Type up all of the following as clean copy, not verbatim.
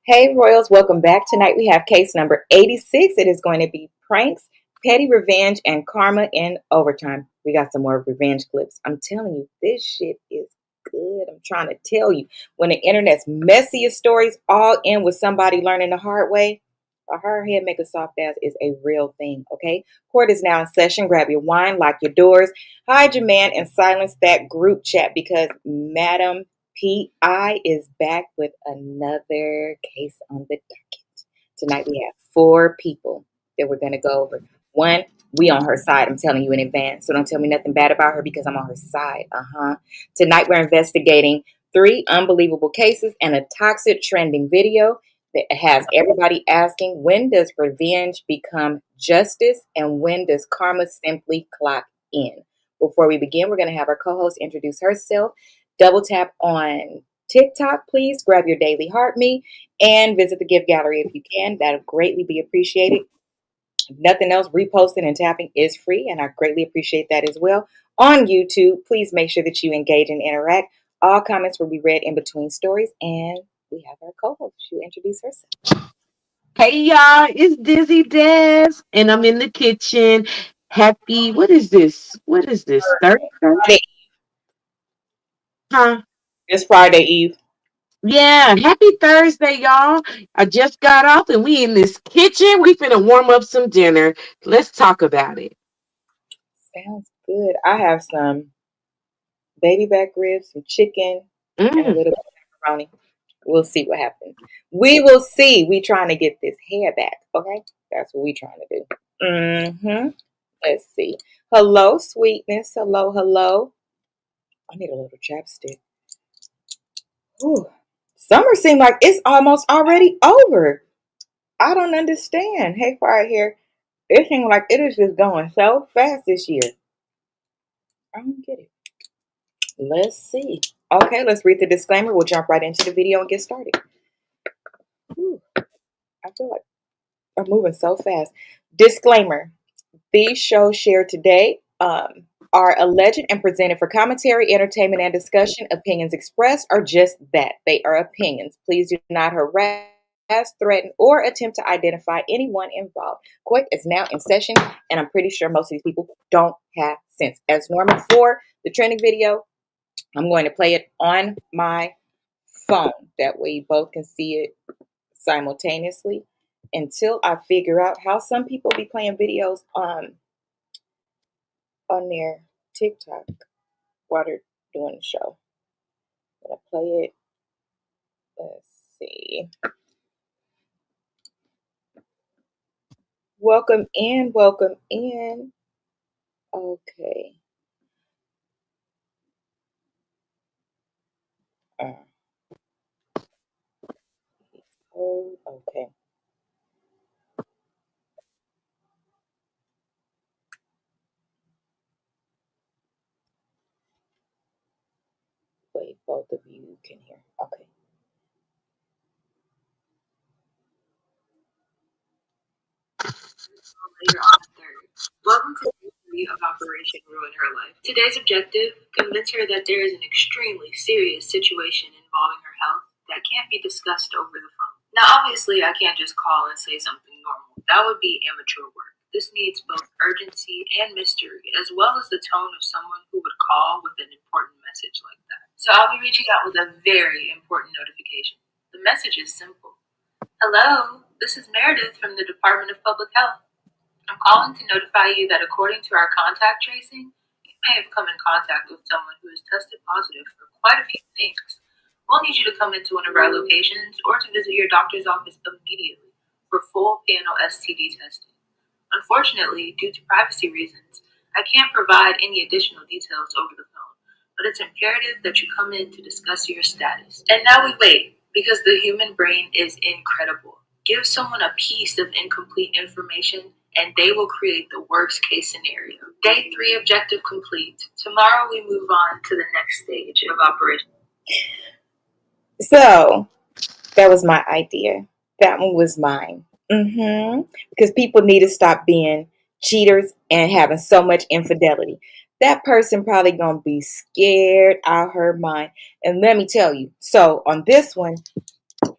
Hey Royals, welcome back. Tonight we have case number 86. It is going to be pranks, petty revenge, and karma in overtime. We got some more revenge clips. I'm telling you, this shit is good. I'm trying to tell you. When the internet's messiest stories all end with somebody learning the hard way, a hard head make a soft ass is a real thing, okay? Court is now in session. Grab your wine, lock your doors, hide your man, and silence that group chat because Madam PI is back with another case on the docket. Tonight we have four people that we're going to go over. One, we on her side. I'm telling you in advance. So don't tell me nothing bad about her because I'm on her side. Tonight we're investigating three unbelievable cases and a toxic trending video that has everybody asking, when does revenge become justice and when does karma simply clock in? Before we begin, we're going to have our co-host introduce herself. Double tap on TikTok, please. Grab your daily heart me and visit the gift gallery if you can. That'll greatly be appreciated. If nothing else, reposting and tapping is free, and I greatly appreciate that as well. On YouTube, please make sure that you engage and interact. All comments will be read in between stories, and we have our co-host. She'll introduce herself. Hey y'all, it's Dizzy Des, and I'm in the kitchen. Happy, what is this? What is this? Thursday? Friday. Huh? It's Friday Eve. Yeah, happy Thursday, y'all. I just got off and we in this kitchen. We finna warm up some dinner. Let's talk about it. Sounds good. I have some baby back ribs, some chicken, and a Mm. little bit of macaroni. We'll see what happens. We will see. We trying to get this hair back. Okay, that's what we trying to do. Let's see. Hello, sweetness. Hello, hello. I need a little chapstick. Ooh. Summer seems like it's almost already over. I don't understand. Hey, fire here. It seems like it is just going so fast this year. I don't get it. Let's see. Okay, let's read the disclaimer. We'll jump right into the video and get started. Ooh, I feel like I'm moving so fast. Disclaimer. These shows shared today are alleged and presented for commentary, entertainment, and discussion. Opinions expressed are just that. They are opinions. Please do not harass, threaten, or attempt to identify anyone involved. Court is now in session, and I'm pretty sure most of these people don't have sense. As normal for the trending video, I'm going to play it on my phone. That way you both can see it simultaneously until I figure out how some people be playing videos on their TikTok while they're doing the show. I'm gonna play it. Let's see. Welcome in, welcome in. Okay. Uh, okay. Wait, both of you can hear. Okay. Later on the third. Welcome to the review of Operation Ruin Her Life. Today's objective: convince her that there is an extremely serious situation involving her health that can't be discussed over the phone. Now, obviously, I can't just call and say something normal. That would be amateur work. This needs both urgency and mystery, as well as the tone of someone who would call with an important message like that. So I'll be reaching out with a very important notification. The message is simple. Hello, this is Meredith from the Department of Public Health. I'm calling to notify you that according to our contact tracing, you may have come in contact with someone who has tested positive for quite a few things. We'll need you to come into one of our locations or to visit your doctor's office immediately for full panel STD testing. Unfortunately, due to privacy reasons, I can't provide any additional details over the phone, but it's imperative that you come in to discuss your status. And now we wait, because the human brain is incredible. Give someone a piece of incomplete information and they will create the worst case scenario. Day 3 objective complete. Tomorrow we move on to the next stage of operation. So that was my idea. That one was mine. Because people need to stop being cheaters and having so much infidelity. That person probably gonna be scared out her mind. And let me tell you. So on this one,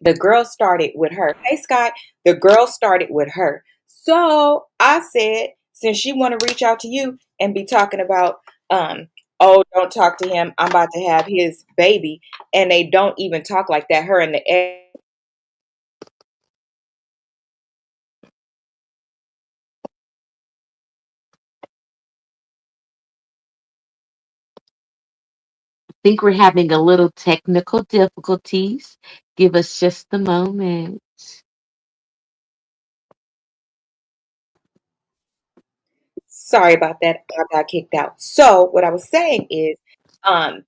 The girl started with her. Hey, Scott. The girl started with her. So I said, since she want to reach out to you and be talking about, oh, don't talk to him. I'm about to have his baby, and they don't even talk like that. Her and the ex. Think we're having a little technical difficulties. Give us just a moment. Sorry about that. I got kicked out. So what I was saying is, um,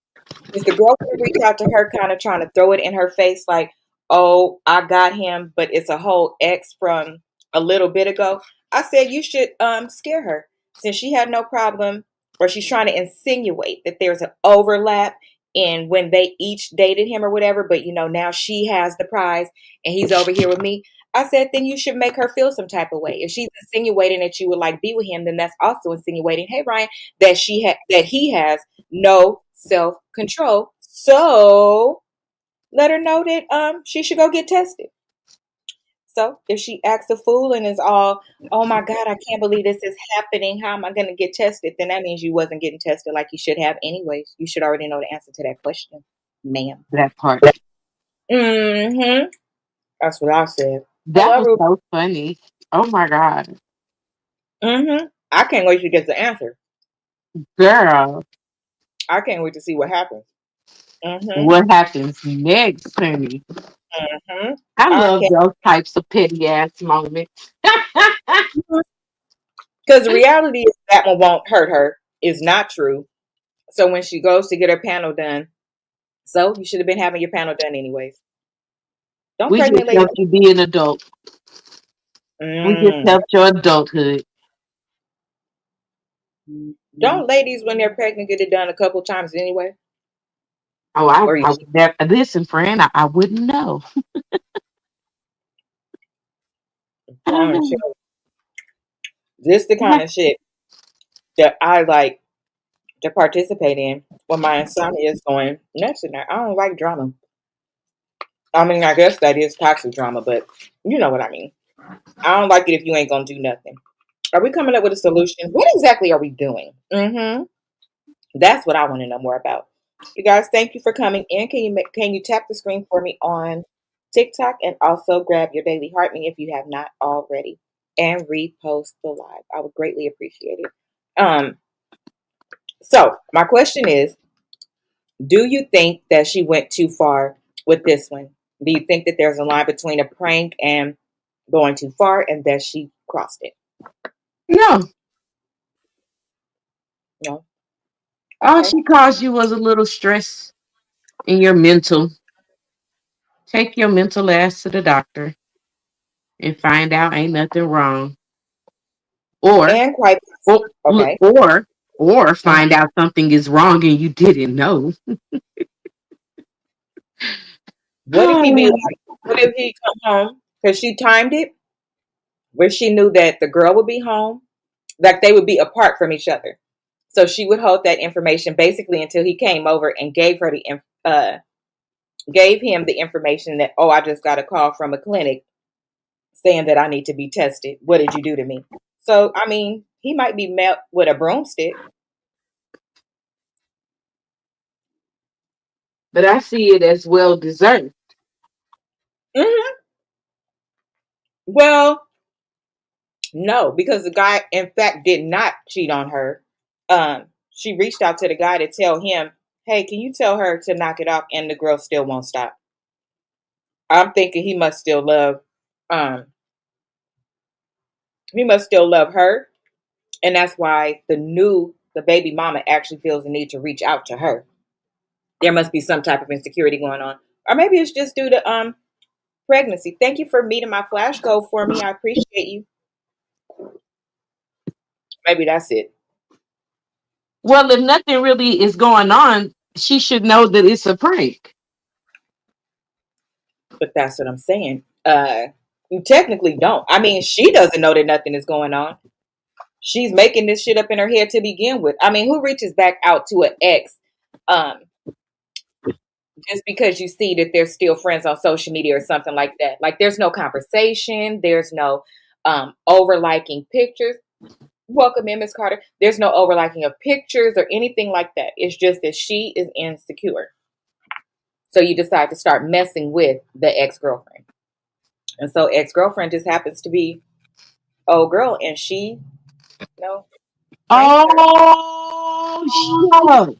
if the girl would reach out to her, kind of trying to throw it in her face, like, "Oh, I got him," but it's a whole ex from a little bit ago. I said you should scare her since she had no problem, or she's trying to insinuate that there's an overlap in when they each dated him or whatever. But now she has the prize and he's over here with me. I said then you should make her feel some type of way. If she's insinuating that you would like be with him, then that's also insinuating, hey Ryan, that he has no self control. So let her know that she should go get tested. So if she acts a fool and is all, oh my God, I can't believe this is happening. How am I going to get tested? Then that means you wasn't getting tested like you should have anyways. You should already know the answer to that question, ma'am. That part. Mm-hmm. That's what I said. That Hello, was Ruby. so funny. Oh my God. Mm-hmm. I can't wait to get the answer. Girl, I can't wait to see what happens. Mm-hmm. what happens next, honey? Mm-hmm. I I love can't. those types of petty ass moments. Because the reality is that one won't hurt her is not true. So when she goes to get her panel done, so you should have been having your panel done anyways. Don't We just pregnant ladies. helped you be an adult. We just Mm, helped your adulthood. don't ladies when they're pregnant get it done a couple times anyway? Oh, I, Or you I would never listen, friend. I wouldn't know. I don't promise you, know. this the kind of shit that I like to participate in when my insomnia is going nuts in there. I don't like drama. I mean, I guess that is toxic drama, but you know what I mean. I don't like it if you ain't gonna do nothing. Are we coming up with a solution? What exactly are we doing? Mm-hmm. That's what I want to know more about. You guys, thank you for coming in. Can you tap the screen for me on TikTok and also grab your daily heart me if you have not already and repost the live. I would greatly appreciate it. So my question is, do you think that she went too far with this one? Do you think that there's a line between a prank and going too far and that she crossed it? No. No. All Okay. she caused you was a little stress in your mental. Take your mental ass to the doctor and find out ain't nothing wrong. Or And quite or okay. or or Mhm. find out something is wrong and you didn't know. What if he be like, what if he come home because she timed it where she knew that the girl would be home, like they would be apart from each other. So she would hold that information basically until he came over and gave him the information that, oh, I just got a call from a clinic saying that I need to be tested. What did you do to me? So I mean, he might be met with a broomstick. But I see it as well deserved. Hmm. Well, no, because the guy, in fact, did not cheat on her. She reached out to the guy to tell him, "Hey, can you tell her to knock it off?" And the girl still won't stop. I'm thinking um, he must still love her, and that's why the baby mama actually feels the need to reach out to her. There must be some type of insecurity going on, or maybe it's just due to pregnancy. Thank you for meeting my flash code for me. I appreciate you. Maybe that's it. Well, if nothing really is going on, she should know that it's a prank. But that's what I'm saying. You technically don't. I mean, she doesn't know that nothing is going on. She's making this shit up in her head to begin with. I mean, who reaches back out to an ex, um, just because you see that they're still friends on social media or something like that. Like there's no conversation, there's no overliking pictures. Welcome in, Miss Carter. There's no overliking of pictures or anything like that. It's just that she is insecure. So you decide to start messing with the ex-girlfriend. And so ex-girlfriend just happens to be old girl and she, pranked her. Oh, shucks.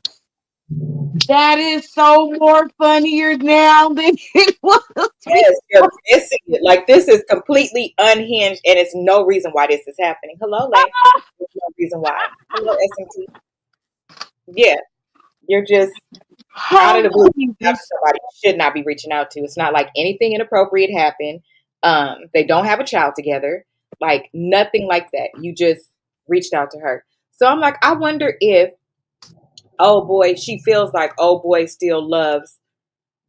That is so more funnier now than it was Yes, you're before. missing it. Like this is completely unhinged and it's no reason why this is happening. Hello, Lay. There's no reason why. Hello, SMT. Yeah, you're just out of the blue Oh, reaching out to Jesus. somebody you should not be reaching out to. It's not like anything inappropriate happened. They don't have a child together. Like nothing like that. You just reached out to her. So I'm like, I wonder if oh boy, she feels like oh boy still loves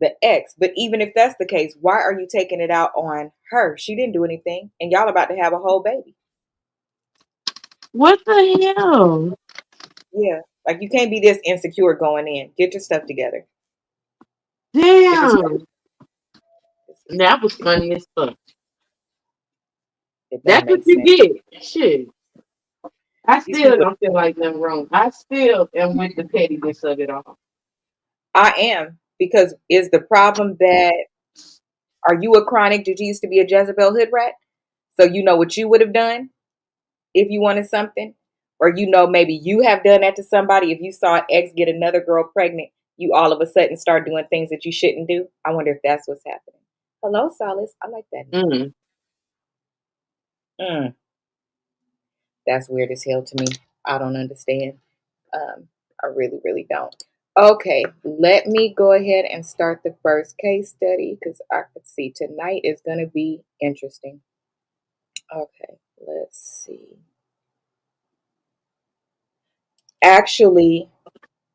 the ex. But even if that's the case, why are you taking it out on her? She didn't do anything, and y'all about to have a whole baby. What the hell? Yeah, like you can't be this insecure going in. Get your stuff together. If it's Damn. That was funny as fuck. it don't That's what make you sense. get. Shit. I These still people, don't feel like nothing wrong. I still am with the pettiness of it all. I am because is the problem that are you a chronic? Did you used to be a Jezebel hood rat? So you know what you would have done if you wanted something, or maybe you have done that to somebody. If you saw an ex get another girl pregnant, you all of a sudden start doing things that you shouldn't do. I wonder if that's what's happening. Hello, Solace. I like that name. Mm. Mm, that's weird as hell to me. I don't understand. I really, really don't. Okay, let me go ahead and start the first case study because I could see tonight is going to be interesting. Okay, let's see. Actually,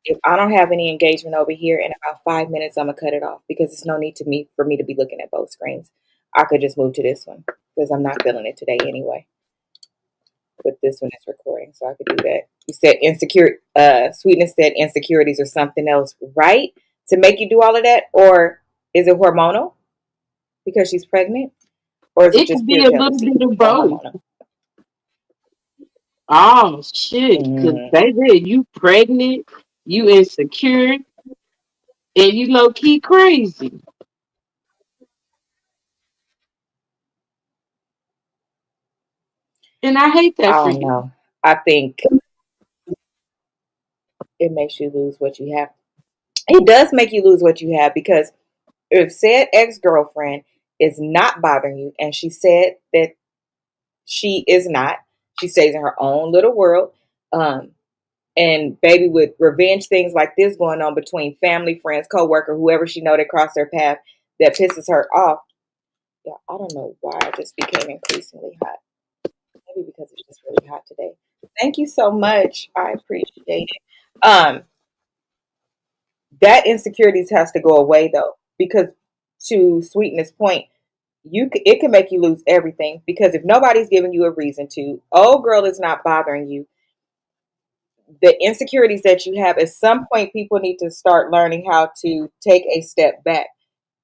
if I don't have any engagement over here in about 5 minutes, I'm gonna cut it off because there's no need to me for me to be looking at both screens. I could just move to this one because I'm not feeling it today anyway. But this one is recording, so I could do that. You said insecure. Sweetness said insecurities or something else, right? To make you do all of that, or is it hormonal because she's pregnant, or is it It could just be pure a little jealousy? bit of No both. hormonal. Oh shit. Cause Mm. baby, you pregnant, you insecure, and you low key crazy. And I hate I that for don't you. know. I think it makes you lose what you have. It does make you lose what you have because if said ex-girlfriend is not bothering you and she said that she is not, she stays in her own little world, um and baby with revenge things like this going on between family, friends, co-worker, whoever she know that cross her path that pisses her off. Yeah, I don't know why I just became increasingly hot. Maybe because it's just really hot today. Thank you so much, I appreciate it. That insecurities has to go away though, because to Sweetness point, it can make you lose everything because if nobody's giving you a reason to, old girl is not bothering you. The insecurities that you have, at some point, people need to start learning how to take a step back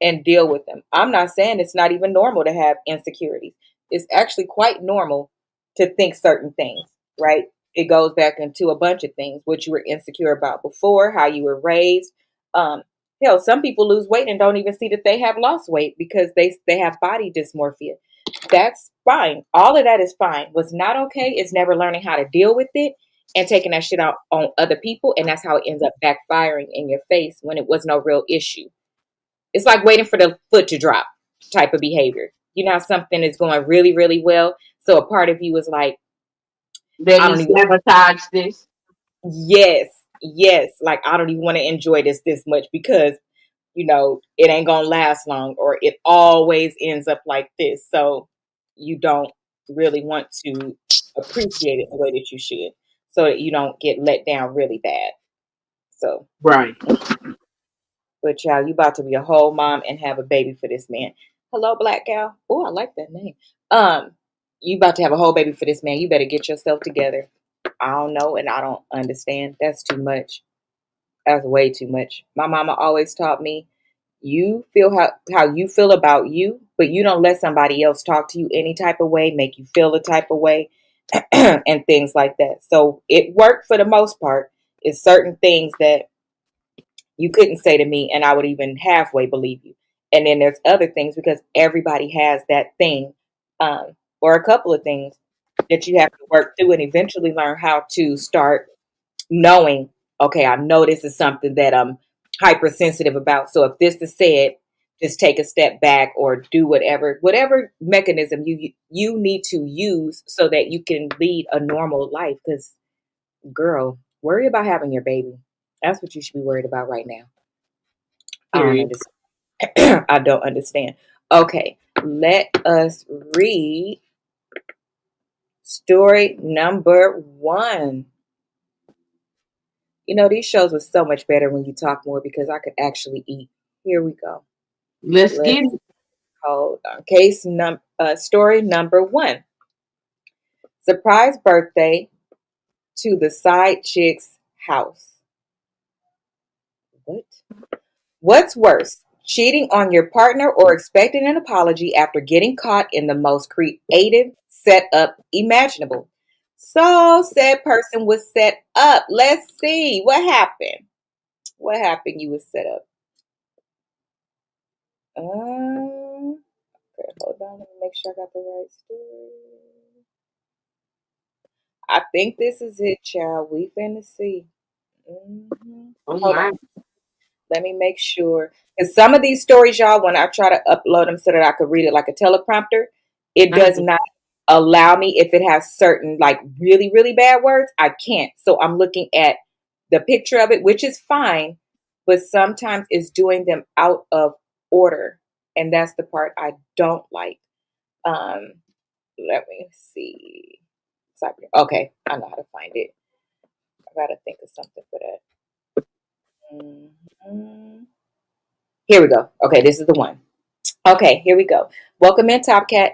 and deal with them. I'm not saying it's not even normal to have insecurities. It's actually quite normal to think certain things, right? It goes back into a bunch of things, what you were insecure about before, how you were raised. Um, Hell, some people lose weight and don't even see that they have lost weight because they have body dysmorphia. That's fine. All of that is fine. What's not okay is never learning how to deal with it and taking that shit out on other people. And that's how it ends up backfiring in your face when it was no real issue. It's like waiting for the foot to drop type of behavior. You know how something is going really, really well. So a part of you is like, Let I me don't even, sabotage this. yes, yes. Like, I don't even want to enjoy this much because, it ain't going to last long or it always ends up like this. So you don't really want to appreciate it the way that you should so that you don't get let down really bad. So, Right. but child, you about to be a whole mom and have a baby for this man. Hello, black gal. Oh, I like that name. Um, you about to have a whole baby for this man. You better get yourself together. I don't know, and I don't understand. That's too much. That's way too much. My mama always taught me. You feel how you feel about you, but you don't let somebody else talk to you any type of way, make you feel a type of way, and things like that. So it worked for the most part. It's certain things that you couldn't say to me and I would even halfway believe you. And then there's other things because everybody has that thing, or a couple of things that you have to work through and eventually learn how to start knowing, okay, I know this is something that I'm hypersensitive about. So if this is said, just take a step back or do whatever mechanism you need to use so that you can lead a normal life. Because girl, worry about having your baby. That's what you should be worried about right now. I don't Period. understand. I don't understand. Okay, let us read story number one. You know, these shows were so much better when you talk more because I could actually eat. Here we go. Let's get Let's it. hold on. Story number one. Surprise birthday to the side chick's house. What? What's worse, cheating on your partner or expecting an apology after getting caught in the most creative setup imaginable? So, said person was set up. Let's see what happened. What happened? You was set up. Okay, hold on. Let me make sure I got the right story. I think this is it, child. We finna see. Oh Hold my. on. Let me make sure. Because some of these stories, y'all, when I try to upload them so that I could read it like a teleprompter, it does Uh-huh. not allow me if it has certain like really, really bad words. I can't. So I'm looking at the picture of it, which is fine, but sometimes it's doing them out of order. And that's the part I don't like. Um, Let me see. Okay, I know how to find it. I gotta think of something for that. Mhm. Here we go. Okay, this is the one. Okay, here we go. Welcome in, Top Cat.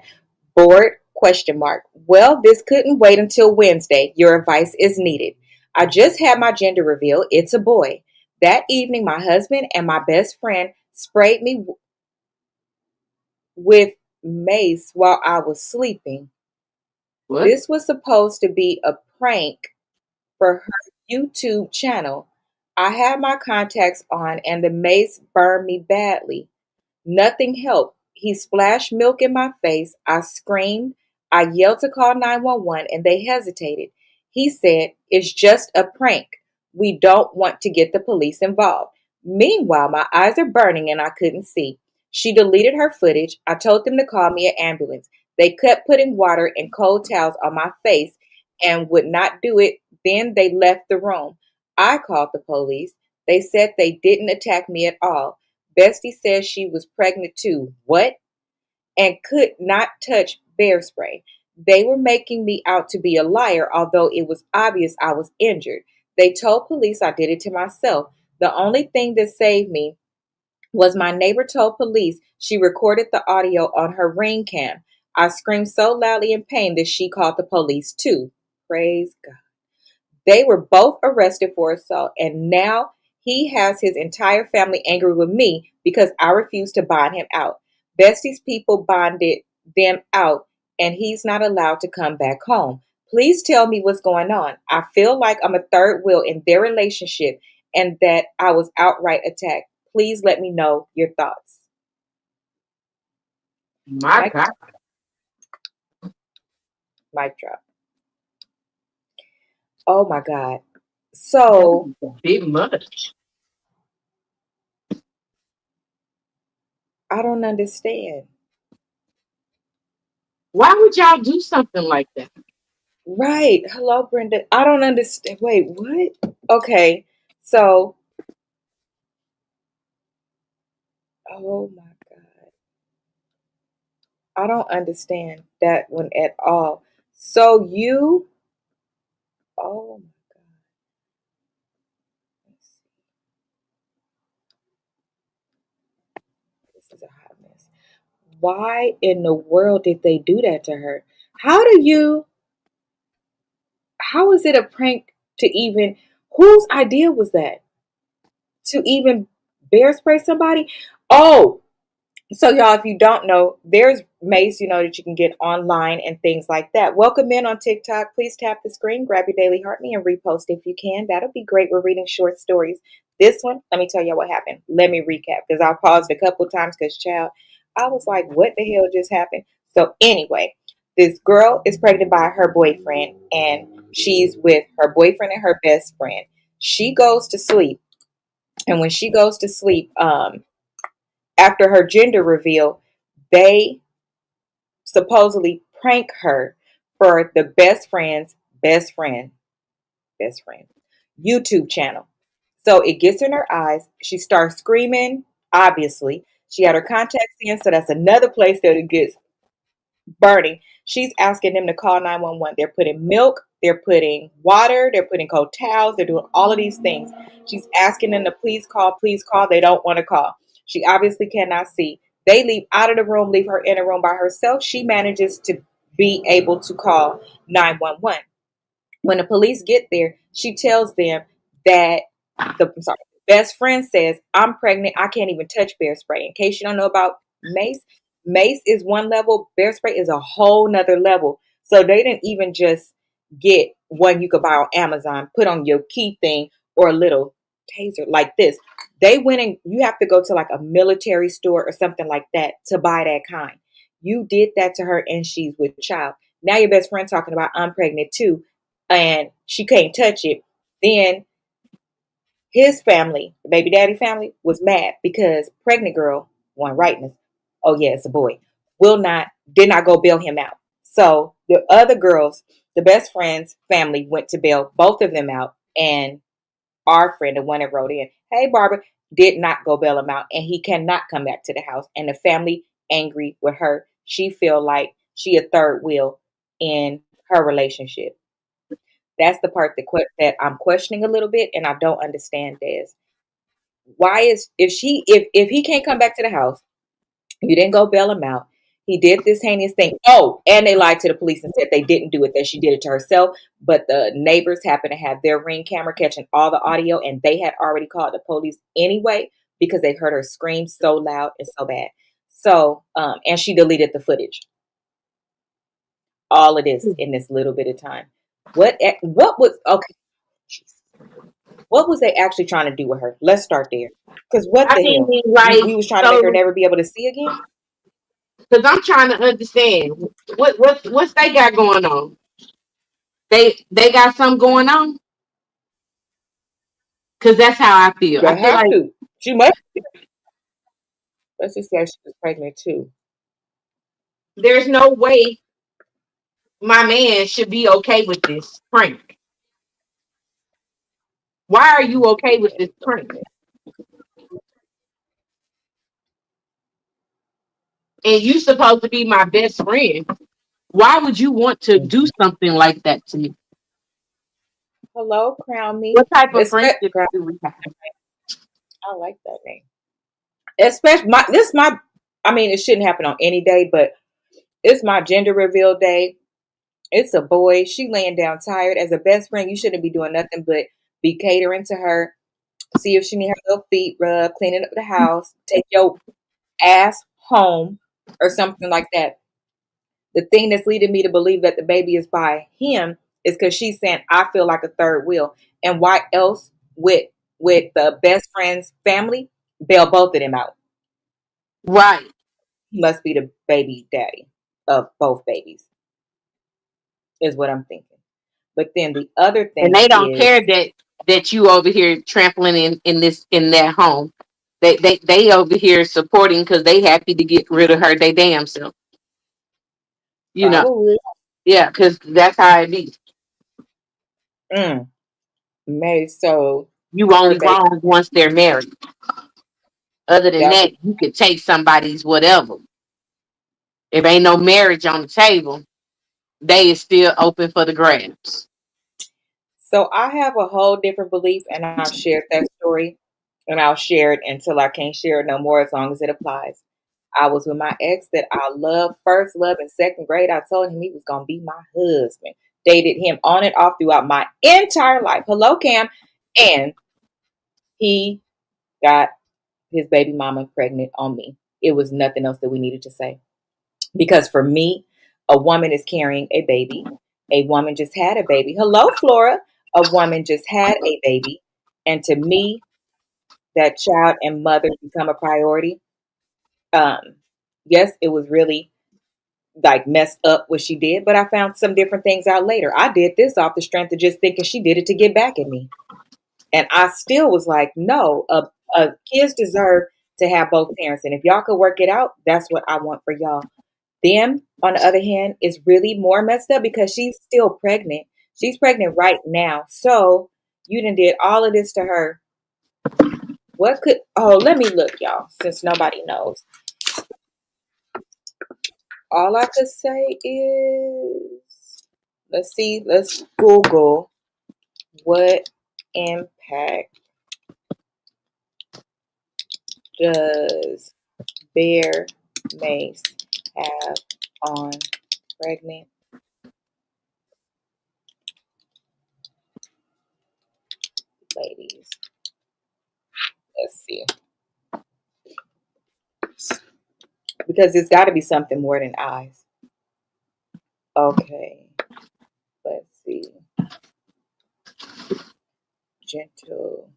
Board question mark. Well, this couldn't wait until Wednesday. Your advice is needed. I just had my gender reveal. It's a boy. That evening, my husband and my best friend sprayed me with mace while I was sleeping. What? This was supposed to be a prank for her YouTube channel. I had my contacts on and the mace burned me badly. Nothing helped. He splashed milk in my face. I screamed. I yelled to call 911 and they hesitated. He said, "It's just a prank. We don't want to get the police involved." Meanwhile, my eyes are burning and I couldn't see. She deleted her footage. I told them to call me an ambulance. They kept putting water and cold towels on my face and would not do it. Then they left the room. I called the police. They said they didn't attack me at all. Bestie says she was pregnant too. What? And could not touch bear spray. They were making me out to be a liar, although it was obvious I was injured. They told police I did it to myself. The only thing that saved me was my neighbor told police she recorded the audio on her ring cam. I screamed so loudly in pain that she called the police too. Praise God. They were both arrested for assault, and now he has his entire family angry with me because I refused to bond him out. Bestie's people bonded them out, and he's not allowed to come back home. Please tell me what's going on. I feel like I'm a third wheel in their relationship and that I was outright attacked. Please let me know your thoughts. My Mic, God. mic drop. Oh my God. That So is a bit much. I don't understand. Why would y'all do something like that? Right. Hello, Brenda. I don't understand. Wait, what? Okay. So, oh my God. I don't understand that one at all. So oh my God. This is a hot mess. Why in the world did they do that to her? How do you, how is it a prank to even, whose idea was that? To even bear spray somebody? Oh, so y'all, if you don't know, there's Mace, that you can get online and things like that. Welcome in on TikTok. Please tap the screen, grab your daily heart me, and repost if you can. That'll be great. We're reading short stories. This one, let me tell you what happened. Let me recap because I paused a couple times because, child, I was like, what the hell just happened? So, anyway, this girl is pregnant by her boyfriend, and she's with her boyfriend and her best friend. She goes to sleep, and when she goes to sleep, after her gender reveal, they supposedly prank her for the best friend, best friend YouTube channel. So it gets in her eyes. She starts screaming. Obviously, she had her contacts in, so that's another place that it gets burning. She's asking them to call 911. They're putting milk, they're putting water, they're putting cold towels, they're doing all of these things. She's asking them to please call, please call. They don't want to call. She obviously cannot see. They leave out of the room, leave her in a room by herself. She manages to be able to call 911. When the police get there, she tells them that the best friend says, I'm pregnant. I can't even touch bear spray. In case you don't know about mace, mace is one level, bear spray is a whole nother level. So they didn't even just get one you could buy on Amazon, put on your key thing, or a little taser like this. They went and you have to go to like a military store or something like that to buy that kind. You did that to her and she's with child. Now your best friend talking about I'm pregnant too and she can't touch it. Then his family, the baby daddy family, was mad because pregnant girl, one rightness, oh yeah, it's a boy, did not go bail him out. So the other girls, the best friend's family went to bail both of them out, and our friend, the one that wrote in, hey Barbara, did not go bail him out, and he cannot come back to the house. And the family angry with her. She feel like she a third wheel in her relationship. That's the part that I'm questioning a little bit, and I don't understand this. Why is if he can't come back to the house, you didn't go bail him out. He did this heinous thing. Oh, and they lied to the police and said they didn't do it, that she did it to herself. But the neighbors happened to have their Ring camera catching all the audio, and they had already called the police anyway because they heard her scream so loud and so bad. So, and she deleted the footage. All of this in this little bit of time. What was okay? What was they actually trying to do with her? Let's start there. Because what I the hell? mean, We was trying to make her so never be able to see again? because I'm trying to understand what's they got going on. They got something going on because that's how I feel. I They feel have like to. She must. Let's just say she was pregnant too. there's no way my man should be okay with this prank. Why are you okay with this prank? And you supposed to be my best friend. Why would you want to do Mhm. something like that to me? Hello, Crown Me. What type of friendship Crown, do we have? I like that name. Especially my. I mean, it shouldn't happen on any day, but it's my gender reveal day. It's a boy. She laying down tired. As a best friend, you shouldn't be doing nothing but be catering to her. See if she need her little feet rubbed, cleaning up the house, take your ass home, or something like that. The thing that's leading me to believe that the baby is by him is because she's saying, I feel like a third wheel. And why else with the best friend's family bail both of them out? Right. He must be the baby daddy of both babies, is what I'm thinking. But then the other And thing they don't is, care that you over here trampling in their home. They over here supporting because they happy to get rid of her they damn self. You know. probably, Yeah, because that's how it be. mm, May, so You her only baby, wrong once they're married. Other than that's that, you could take somebody's whatever. If ain't no marriage on the table, they is still open for the grabs. so I have a whole different belief, and I've shared that story, and I'll share it until I can't share it no more as long as it applies. I was with my ex that I loved first, love in second grade. I told him he was gonna be my husband. Dated him on and off throughout my entire life. Hello, Cam. And he got his baby mama pregnant on me. It was nothing else that we needed to say. Because for me, a woman is carrying a baby. A woman just had a baby. Hello, Flora. A woman just had a baby. And to me, that child and mother become a priority. Um, yes, it was really like messed up what she did, but I found some different things out later. I did this off the strength of just thinking she did it to get back at me. And I still was like, no, kids deserve to have both parents. And if y'all could work it out, that's what I want for y'all. Them, on the other hand, is really more messed up because she's still pregnant. She's pregnant right now. So you done did all of this to her. What could, oh, let me look, y'all, since nobody knows. All I could say is, let's Google what impact does bear mace have on pregnant ladies. Let's see. Because it's got to be something more than eyes. Okay. Let's see. Gentle.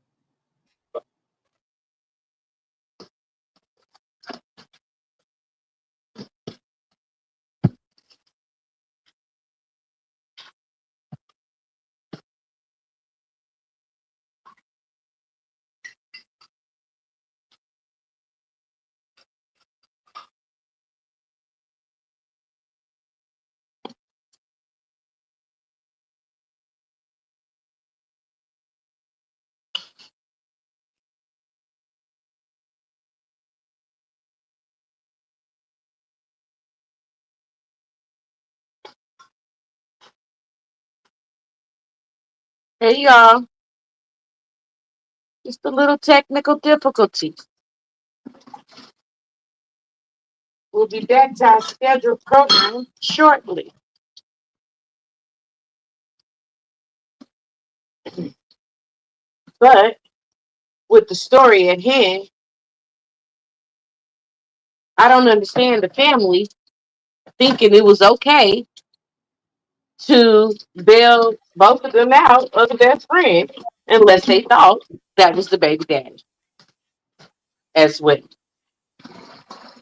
Hey y'all, just a little technical difficulty. We'll be back to our scheduled program shortly. But with the story at hand, I don't understand the family thinking it was okay to bail both of them out of the best friend unless they thought that was the baby daddy as well.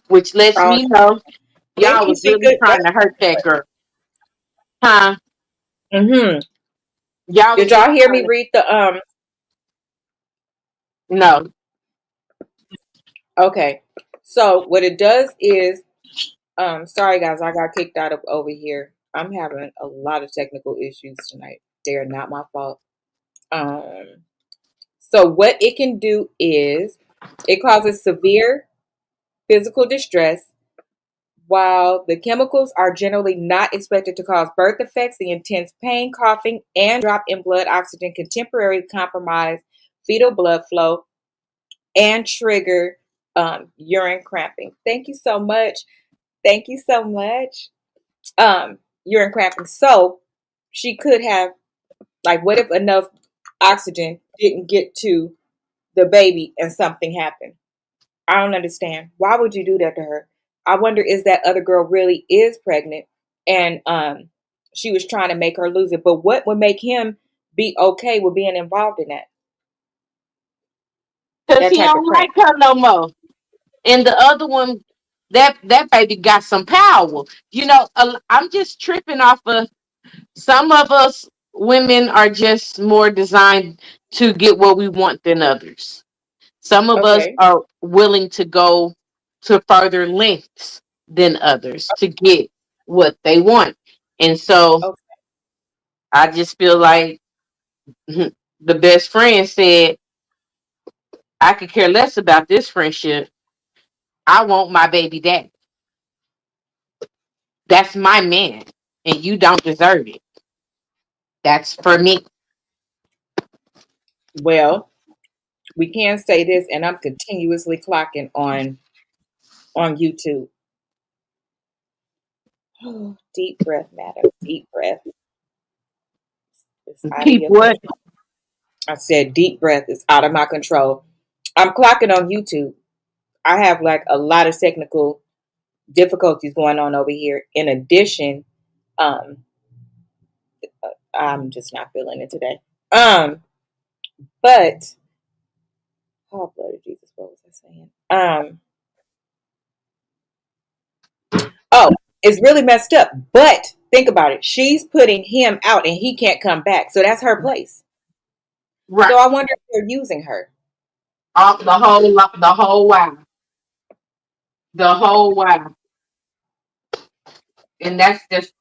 Which lets Oh, me know didn't y'all you was see really good? trying to hurt that girl. Huh? Mm-hmm. Y'all Did was really y'all hear me trying to read the no. Okay. So what it does is sorry guys, I got kicked out of over here. I'm having a lot of technical issues tonight. They are not my fault. Um so what it can do is it causes severe physical distress. While the chemicals are generally not expected to cause birth defects, the intense pain, coughing, and drop in blood oxygen can temporarily compromise fetal blood flow and trigger urine cramping. Thank you so much. Thank you so much. Urine cramping. So she could have, like, what if enough oxygen didn't get to the baby and something happened? I don't understand. Why would you do that to her? I wonder, is that other girl really is pregnant and she was trying to make her lose it? But what would make him be okay with being involved in Because that he type of don't prank? like her no more. And the other one, that baby got some power. I'm just tripping off of some of us women are just more designed to get what we want than others. Some of us Okay. are willing to go to further lengths than others to get what they want. And so Okay. I just feel like the best friend said, I could care less about this friendship. I want my baby daddy. That's my man, and you don't deserve it. That's for me. Well, we can say this, and I'm continuously clocking on YouTube. Deep breath, madam. Deep breath. It's out of Keep your what? control. I said deep breath is out of my control. I'm clocking on YouTube. I have like a lot of technical difficulties going on over here. In addition, um, I'm just not feeling it today. But oh, blood of Jesus, what was I saying? Oh, it's really messed up. But think about it. She's putting him out, and he can't come back. So that's her place. Right. So I wonder if they're using her. The whole while. The whole while. And that's just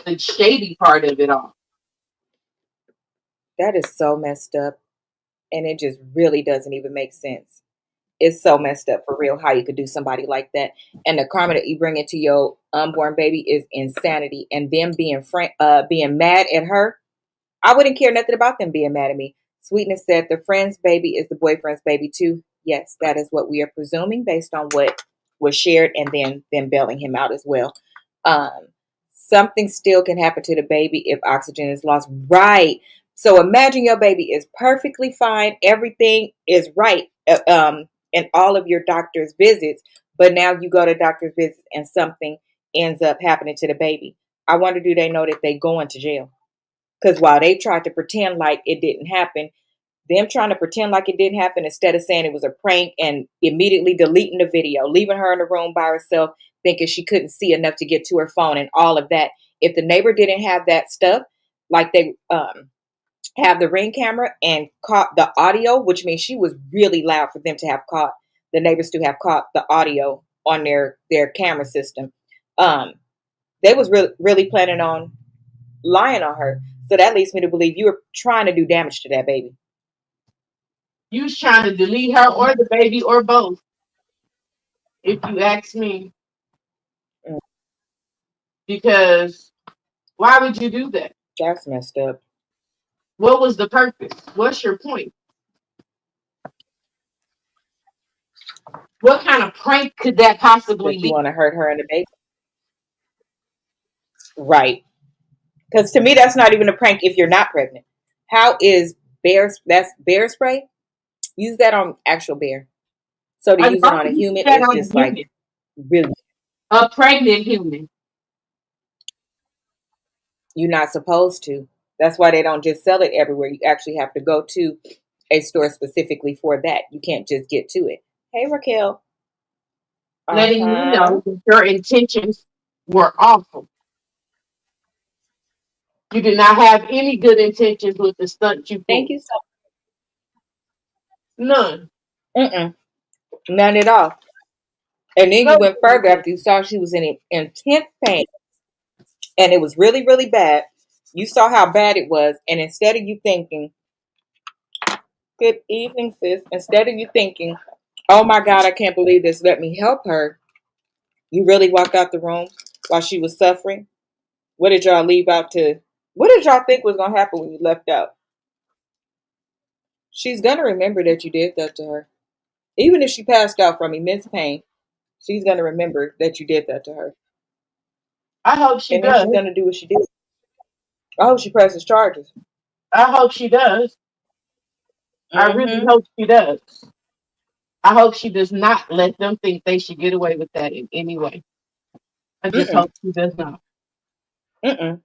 the shady part of it all. That is so messed up, and it just really doesn't even make sense. It's so messed up for real how you could do somebody like that. And the karma that you bring into your unborn baby is insanity. And them being mad at her, I wouldn't care nothing about them being mad at me. Sweetness said the friend's baby is the boyfriend's baby too. Yes, that is what we are presuming based on what was shared, and then them bailing him out as well. Um, Something still can happen to the baby if oxygen is lost. Right. So imagine your baby is perfectly fine. Everything is right in all of your doctor's visits. But now you go to doctor's visits and something ends up happening to the baby. I wonder, do they know that they going to jail? Because while they tried to pretend like it didn't happen, them trying to pretend like it didn't happen instead of saying it was a prank and immediately deleting the video, leaving her in the room by herself, thinking she couldn't see enough to get to her phone and all of that. If the neighbor didn't have that stuff, like they have the ring camera and caught the audio, which means she was really loud for them to have caught the neighbors to have caught the audio on their camera system. Um, they was really planning on lying on her. So that leads me to believe you were trying to do damage to that baby. You was trying to delete her or the baby or both, if you ask me. Mm, Because why would you do that? that's messed up. What was the purpose? What's your point? What kind of prank could that possibly That you be? want to hurt her and the baby. Right. Because to me, that's not even a prank if you're not pregnant. How is that's bear spray? Use that on actual bear. So to I use it on don't a use human that is on just a like human, really, a pregnant human. you're not supposed to. That's why they don't just sell it everywhere. You actually have to go to a store specifically for that. You can't just get to it. Hey, Raquel. Uh Letting you huh. know that your intentions were awful. You did not have any good intentions with the stunt you Thank pulled. you so None. much. None at all. And then No you went good further after intentions. you saw she was in intense pain and it was really, really bad. You saw how bad it was. And instead of you thinking, good evening, sis, instead of you thinking, oh my God, I can't believe this, let me help her, you really walked out the room while she was suffering. What did y'all leave out to? What did y'all think was going to happen when you left out? She's going to remember that you did that to her. Even if she passed out from immense pain, she's going to remember that you did that to her. I hope she And then she's does. going to do what she did. I hope she presses charges. I hope she does. I really Mm-hmm. hope she does. I hope she does not let them think they should get away with that in any way. I just Mm-mm. hope she does not. Mm-mm.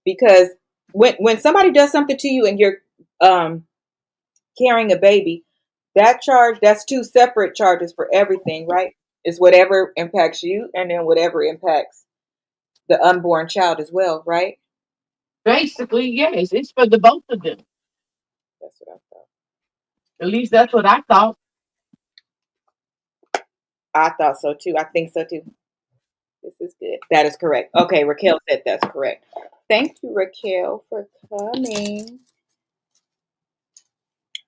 Because when somebody does something to you and you're um carrying a baby, that's two separate charges for everything, right? It's whatever impacts you and then whatever impacts the unborn child as well, right? Basically, yes, it's for the both of them. That's what I thought. At least that's what I thought. I thought so too. I think so too. This is good. That is correct. Okay, Raquel said that's correct. Thank you, Raquel, for coming.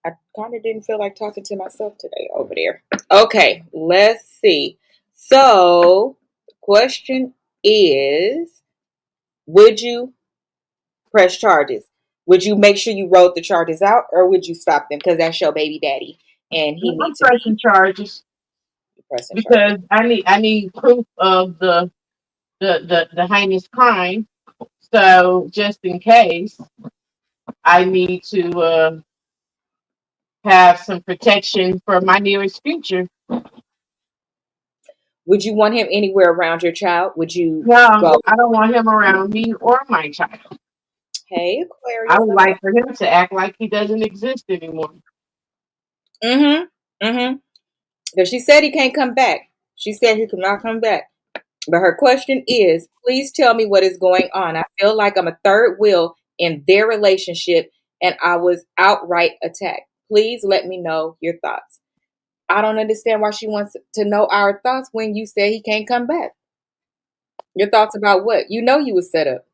I kind of didn't feel like talking to myself today over there. Okay, let's see. So, the question is, would you press charges? Would you make sure you wrote the charges out or would you stop them? Because that's your baby daddy and he I'm needs to be pressing charges pressing charges. because I need proof of the heinous crime. So just in case, I need to have some protection for my nearest future. Would you want him anywhere around your child? Would you No, go, I don't want him around me or my child. hey, I Aquarius? would like for him to act like he doesn't exist anymore. Mm-hmm. Mm-hmm. Because she said he can't come back. She said he could not come back. But her question is, please tell me what is going on. I feel like I'm a third wheel in their relationship and I was outright attacked. Please let me know your thoughts. I don't understand why she wants to know our thoughts when you say he can't come back. Your thoughts about what? You know you was set up.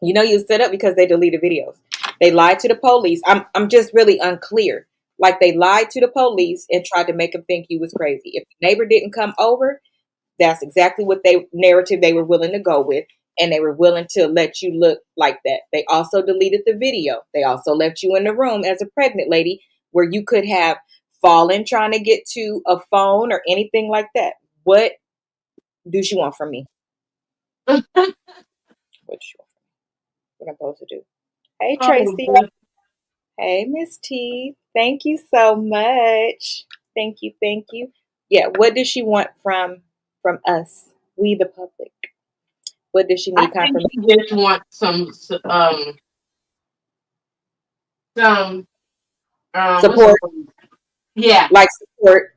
You know you was set up because they deleted videos. They lied to the police. I'm just really unclear. Like they lied to the police and tried to make him think you was crazy. If the neighbor didn't come over, that's exactly what they narrative they were willing to go with, and they were willing to let you look like that. They also deleted the video. They also left you in the room as a pregnant lady where you could have fallen trying to get to a phone or anything like that. What do she want from me? What do she want? What I'm supposed to do? Hey Oh, Tracy. good. Hey Miss T. Thank you so much. Thank you. Thank you. Yeah. What does she want from us? We the public. What does she I need think confirmation? he just wants some what's the Support, word? Yeah, like support.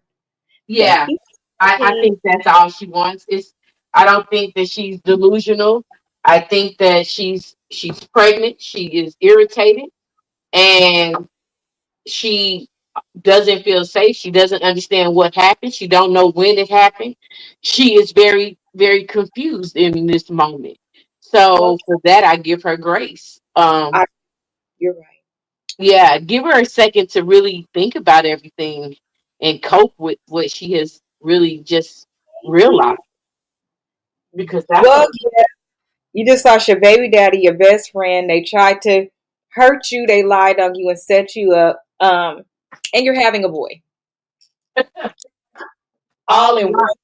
Thank yeah. you. I Hey. think that's all she wants. Is I don't think that she's delusional. I think that she's pregnant. She is irritated, and she doesn't feel safe. She doesn't understand what happened. She don't know when it happened. She is very, very confused in this moment. Well, So for that, I give her grace. I, you're right. Yeah, give her a second to really think about everything and cope with what she has really just Thank you. realized. Because that's Well, a yeah, you just lost your baby daddy, your best friend. They tried to hurt you. They lied on you and set you up. And you're having a boy, all all a in lot. one.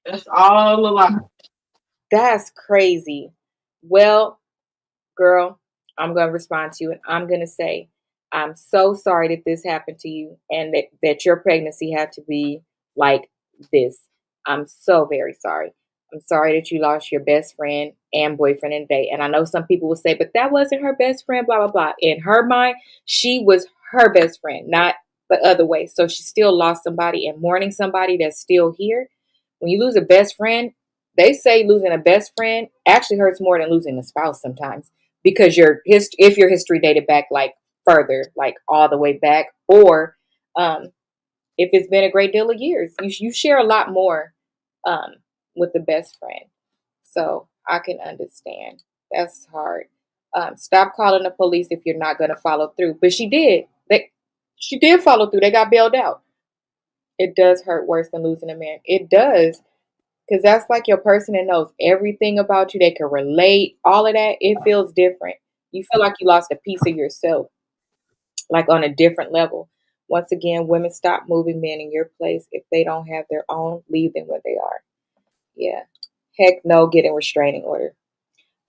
That's all a lot. That's crazy. Well, girl, I'm going to respond to you and I'm going to say, I'm so sorry that this happened to you and that your pregnancy had to be like this. I'm so very sorry. I'm sorry that you lost your best friend and boyfriend in a day. And I know some people will say, but that wasn't her best friend, blah, blah, blah. In her mind, she was her best friend, not the other way. So she still lost somebody and mourning somebody that's still here. When you lose a best friend, they say losing a best friend actually hurts more than losing a spouse sometimes because if your history dated back like further, like all the way back, or um, if it's been a great deal of years, you share a lot more um, with the best friend. So I can understand. That's hard. Stop calling the police if you're not going to follow through. But she did. She did follow through. They got bailed out. It does hurt worse than losing a man. It does. Because that's like your person that knows everything about you. They can relate, all of that. It feels different. You feel like you lost a piece of yourself, like on a different level. Once again, women, stop moving men in your place. If they don't have their own, leave them where they are. Yeah. Heck no, get a restraining order.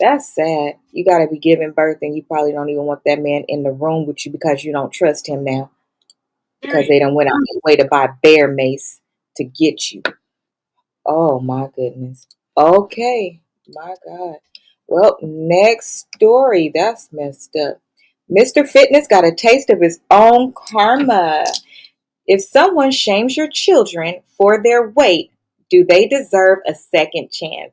That's sad. You got to be giving birth and you probably don't even want that man in the room with you because you don't trust him now because Period. they don't went out their way to buy bear mace to get you. Oh my goodness. Okay. My God. Well, next story. That's messed up. Mr. Fitness got a taste of his own karma. If someone shames your children for their weight, do they deserve a second chance?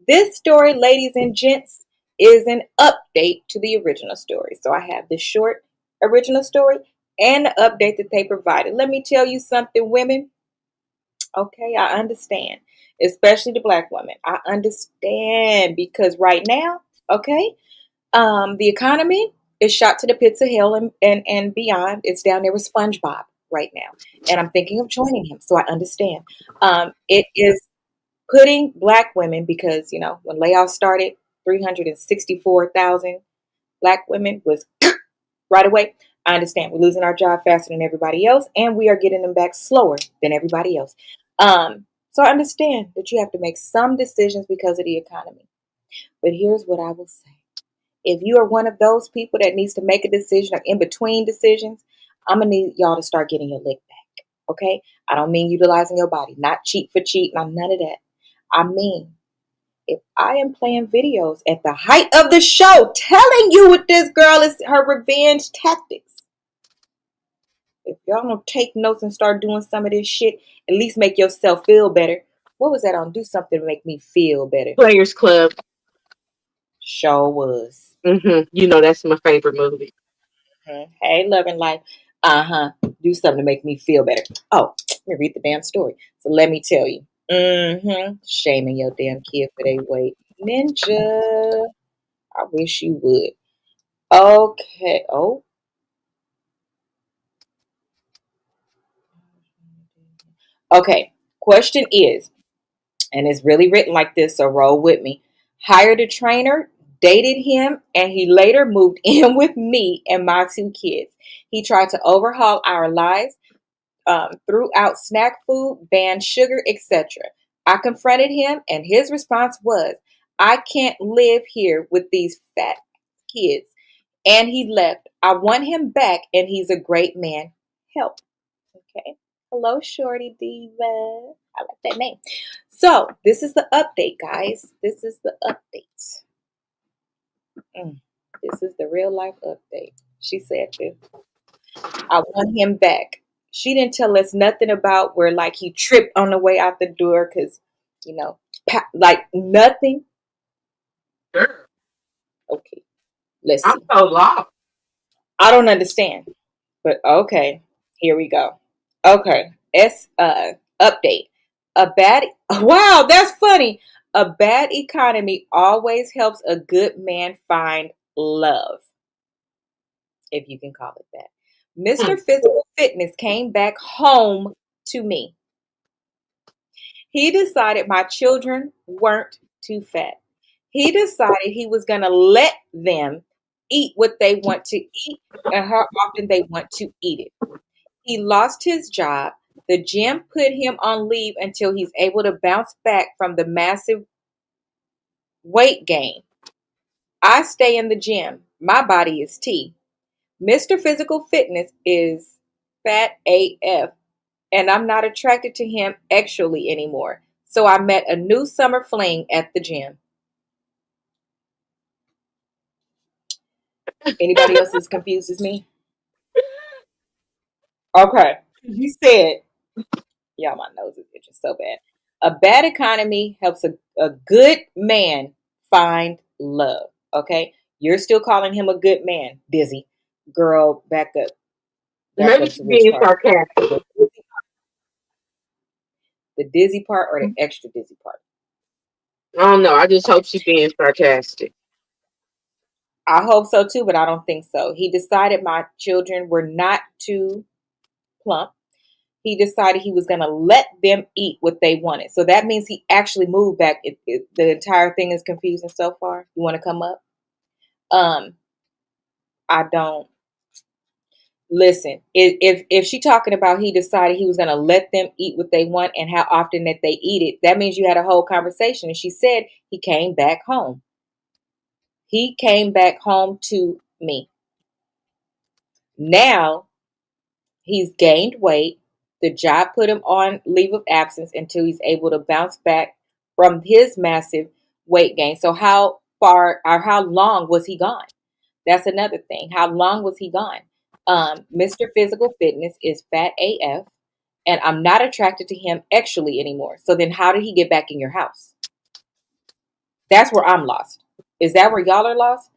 This story, ladies and gents, is an update to the original story. So I have the short original story and the update that they provided. Let me tell you something, women. Okay, I understand, especially the black woman. I understand because right now, okay, the economy is shot to the pits of hell and beyond. It's down there with SpongeBob right now, and I'm thinking of joining him, so I understand. It is putting black women because when layoffs started, 364,000 black women was right away. I understand we're losing our job faster than everybody else, and we are getting them back slower than everybody else. So I understand that you have to make some decisions because of the economy. But here's what I will say. If you are one of those people that needs to make a decision or in between decisions, I'm going to need y'all to start getting your lick back. Okay? I don't mean utilizing your body, not cheat for cheat, not none of that. I mean, if I am playing videos at the height of the show telling you what this girl is her revenge tactics, if y'all don't take notes and start doing some of this shit, at least make yourself feel better. What was that on? Do something to make me feel better. Players Club. Show was. You know that's my favorite movie. Hey, loving life. Do something to make me feel better. Oh, let me read the damn story. So let me tell you. Shaming your damn kid for their weight. Ninja. I wish you would. Okay. Oh. Okay. Question is, and it's really written like this, so roll with me. Hired a trainer, dated him, and he later moved in with me and my two kids. He tried to overhaul our lives, threw out snack food, banned sugar, etc. I confronted him, and his response was, I can't live here with these fat kids. And he left. I want him back, and he's a great man. Help. Okay. Hello, Shorty Diva. I like that name. So, this is the update, guys. This is the update. This is the real life update. She said this. I want him back. She didn't tell us nothing about where, like, he tripped on the way out the door because, you know, like nothing. Sure. Okay, let's I'm see. so lost. I don't understand, but okay, here we go. Okay, update. A bad wow, that's funny. A bad economy always helps a good man find love, if you can call it that. Hmm. Mr. Physical Fitness came back home to me. He decided my children weren't too fat. He decided he was going to let them eat what they want to eat and how often they want to eat it. He lost his job. The gym put him on leave until he's able to bounce back from the massive weight gain. I stay in the gym. My body is T. Mr. Physical Fitness is fat AF, and I'm not attracted to him sexually anymore. So I met a new summer fling at the gym. Anybody else as confused as me? Okay. He said, y'all, my nose is itching so bad. A bad economy helps a good man find love. Okay. You're still calling him a good man, Dizzy. Girl, back up. Back Maybe up she's to which being part? sarcastic. The dizzy part or the extra dizzy part? I don't know. I just Okay. hope she's being sarcastic. I hope so too, but I don't think so. He decided my children were not too plump. He decided he was going to let them eat what they wanted. So that means he actually moved back. The entire thing is confusing so far. You want to come up? Um, I don't listen. If she talking about he decided he was going to let them eat what they want and how often that they eat it, that means you had a whole conversation. And she said he came back home. He came back home to me. Now he's gained weight. The job put him on leave of absence until he's able to bounce back from his massive weight gain. So how far or how long was he gone? That's another thing. How long was he gone? Mr. Physical Fitness is fat AF, and I'm not attracted to him sexually anymore. So then how did he get back in your house? That's where I'm lost. Is that where y'all are lost?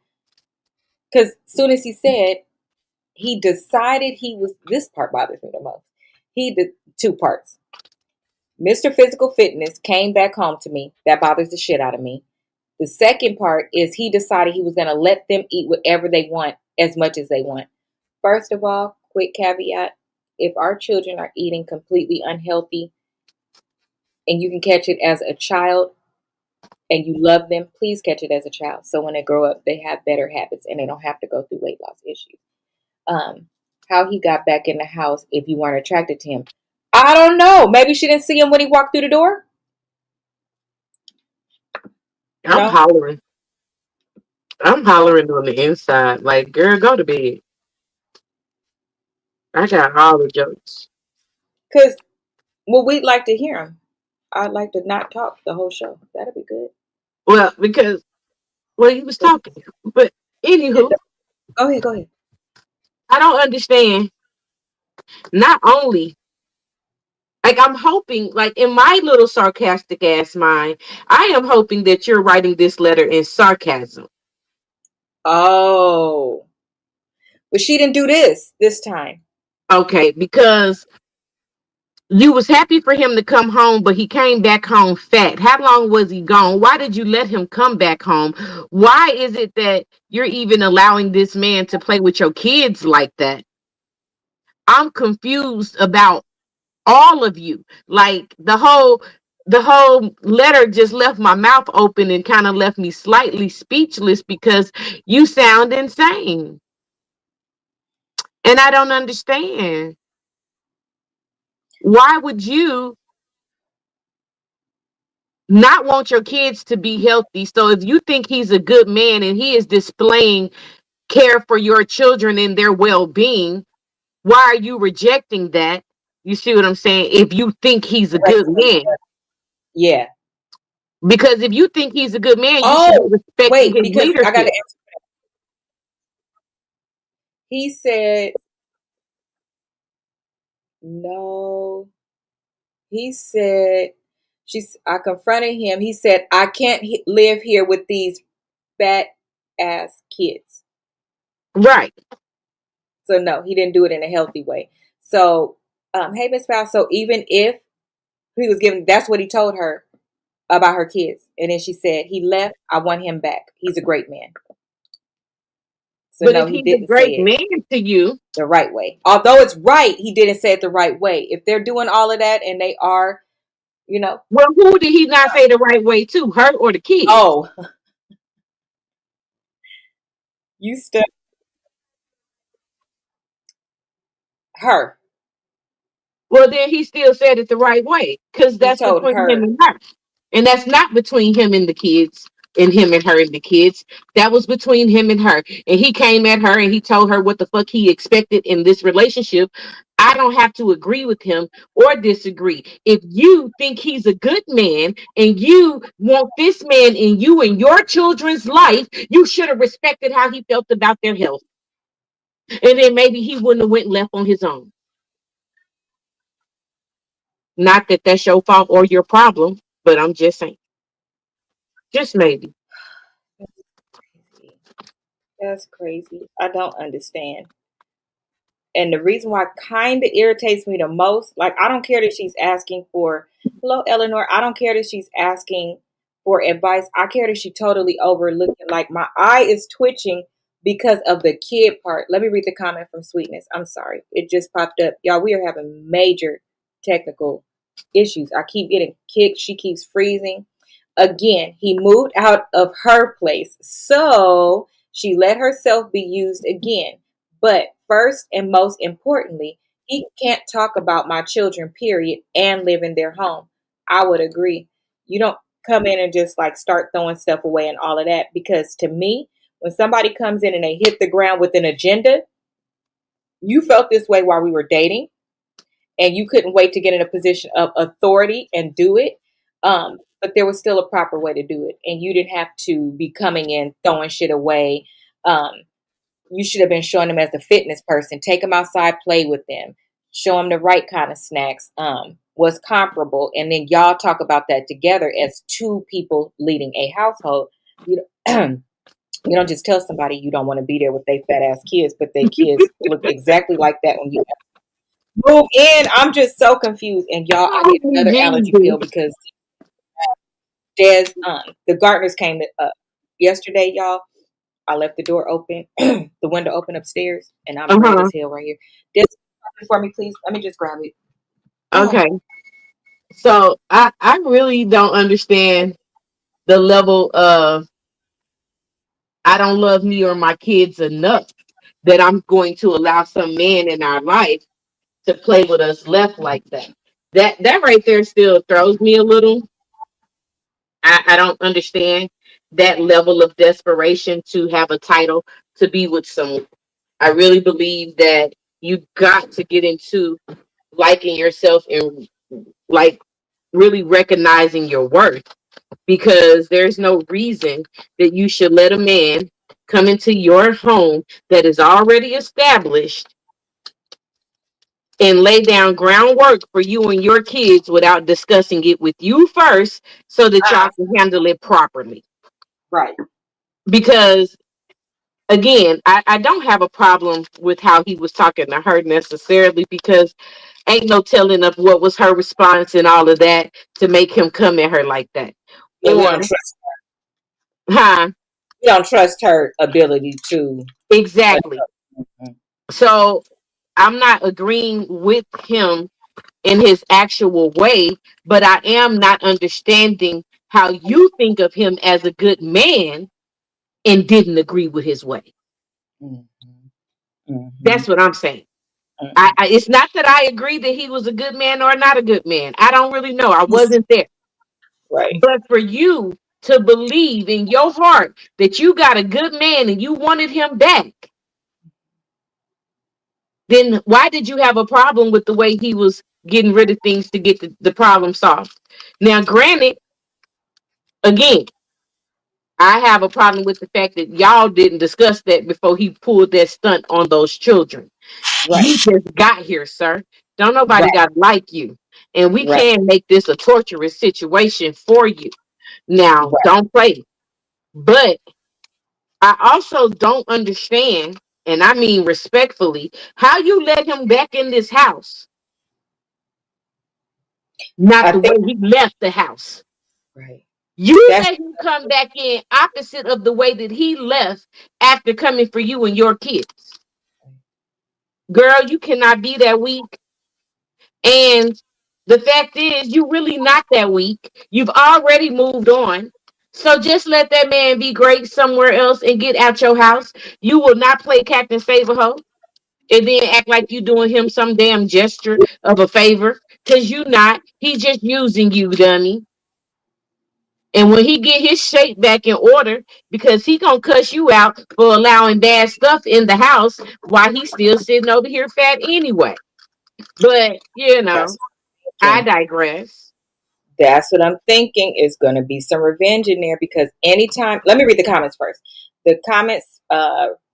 Because soon as he said he decided he was, this part bothers me the most. He did two parts. Mr. Physical Fitness came back home to me. That bothers the shit out of me. The second part is he decided he was going to let them eat whatever they want as much as they want. First of all, quick caveat, if our children are eating completely unhealthy and you can catch it as a child and you love them, please catch it as a child. So when they grow up, they have better habits and they don't have to go through weight loss issues. Um, how he got back in the house if you weren't attracted to him. I don't know. Maybe she didn't see him when he walked through the door. I'm No? hollering. I'm Oh. hollering on the inside. Like, girl, go to bed. I got all the jokes. Because, well, we'd like to hear him. I'd like to not talk the whole show. That'd be good. Well, because he was talking. But Yeah, anywho, go ahead, go ahead. I don't understand. Not only like I'm hoping, like in my little sarcastic ass mind, I am hoping that you're writing this letter in sarcasm. Oh, but she didn't do this time. Okay, because you was happy for him to come home, but he came back home fat. How long was he gone? Why did you let him come back home? Why is it that you're even allowing this man to play with your kids like that? I'm confused about all of you. Like the whole letter just left my mouth open and kind of left me slightly speechless because you sound insane. And I don't understand. Why would you not want your kids to be healthy? So if you think he's a good man and he is displaying care for your children and their well-being, why are you rejecting that? You see what I'm saying? If you think he's a Right. good man. Yeah. Because if you think he's a good man, you should be Oh, respecting wait, his because I got to leadership. answer. He said, no. He said, I confronted him. He said, I can't live here with these fat ass kids. Right. So, no, he didn't do it in a healthy way. So, hey, Miss Fowl. So, even if he was given, that's what he told her about her kids. And then she said, he left. I want him back. He's a great man. So, But no, if he he's a didn't say great it man to you, the right way. Although it's right, he didn't say it the right way. If they're doing all of that and they are, you know, well, who did he not say the right way to? Her or the kids? oh, you stuck her. Well, then he still said it the right way because He that's told between him her, and her. And that's not between him and the kids and him and her and the kids. That was between him and her. And he came at her and he told her what the fuck he expected in this relationship. I don't have to agree with him or disagree. If you think he's a good man and you want this man in you and your children's life, you should have respected how he felt about their health. And then maybe he wouldn't have went left on his own. Not that that's your fault or your problem, but I'm just saying. Just maybe. that's crazy. I don't understand. And the reason why kind of irritates me the most, like, I don't care that she's asking for, hello, Eleanor. I don't care that she's asking for advice. I care that she totally overlooking. Like, my eye is twitching because of the kid part. Let me read the comment from Sweetness. I'm sorry. It just popped up. Y'all, we are having major technical issues. I keep getting kicked. She keeps freezing. Again, he moved out of her place. So she let herself be used again. But first and most importantly, he can't talk about my children, period, and live in their home. I would agree. You don't come in and just like start throwing stuff away and all of that. Because to me, when somebody comes in and they hit the ground with an agenda, you felt this way while we were dating and you couldn't wait to get in a position of authority and do it. But there was still a proper way to do it. And you didn't have to be coming in, throwing shit away. Um, you should have been showing them as the fitness person. Take them outside, play with them, show them the right kind of snacks. Was comparable, and then y'all talk about that together as two people leading a household. You don't, you don't just tell somebody you don't want to be there with their fat ass kids, but their kids look exactly like that when you move in. I'm just so confused. And y'all, I Oh, need another allergy pill Jesus. because Des, the gardeners came yesterday, y'all. I left the door open, the window open upstairs, and I'm red Uh-huh. as hell right here. Des, for me, please. Let me just grab it. Oh, Okay. So I really don't understand the level of I don't love me or my kids enough that I'm going to allow some man in our life to play with us left like that. That right there still throws me a little. I don't understand that level of desperation to have a title to be with someone. I really believe that you got to get into liking yourself and like really recognizing your worth, because there's no reason that you should let a man come into your home that is already established and lay down groundwork for you and your kids without discussing it with you first so that y'all can handle it properly. Right. Because again, I don't have a problem with how he was talking to her necessarily, because ain't no telling of what was her response and all of that to make him come at her like that. Yeah, Or, huh? we don't trust her ability to. Exactly. Mhm. So I'm not agreeing with him in his actual way, but I am not understanding how you think of him as a good man and didn't agree with his way. Mhm. Mhm. That's what I'm saying. Mhm. It's not that I agree that he was a good man or not a good man. I don't really know. I wasn't there. Right. But for you to believe in your heart that you got a good man and you wanted him back, then why did you have a problem with the way he was getting rid of things to get the problem solved? Now, granted, again, I have a problem with the fact that y'all didn't discuss that before he pulled that stunt on those children. Right. You just got here, sir. Don't nobody Right. got to like you. And we Right. can make this a torturous situation for you. Now, Right. don't play. But I also don't understand, and I mean respectfully, how you let him back in this house, not I the think. way he left the house. Right. You That's let him come back in opposite of the way that he left after coming for you and your kids. Girl, you cannot be that weak. And the fact is, you really not that weak. You've already moved on. So just let that man be great somewhere else and get out your house. You will not play Captain Save-A-Ho and then act like you doing him some damn gesture of a favor. Cause you not. He just using you, dummy. And when he get his shape back in order, because he gonna cuss you out for allowing bad stuff in the house while he's still sitting over here fat anyway. But that's I thinking. digress. That's what I'm thinking is going to be some revenge in there because anytime, let me read the comments first. The comments,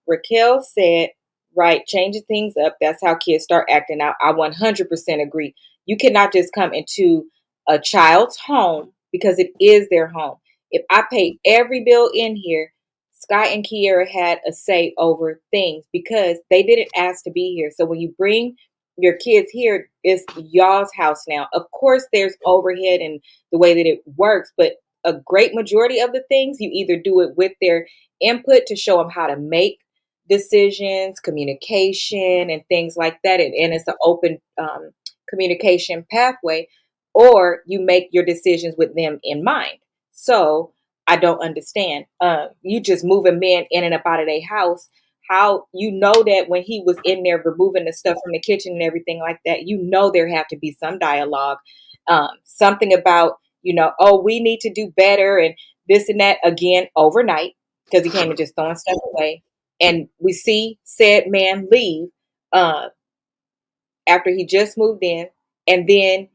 Raquel said, right, changing things up. That's how kids start acting out. I 100% agree. You cannot just come into a child's home because it is their home. If I pay every bill in here, Sky and Kiera had a say over things because they didn't ask to be here. So when you bring your kids here, it's y'all's house now. Of course, there's overhead and the way that it works, but a great majority of the things you either do it with their input to show them how to make decisions, communication, and things like that, and it's an open communication pathway, or you make your decisions with them in mind. So I don't understand. You just move a man in and up out of their house. How you know that when he was in there removing the stuff from the kitchen and everything like that, you know there have to be some dialogue, something about oh, we need to do better and this and that again overnight because he came and just throwing stuff away, and we see said man leave uh, after he just moved in, and then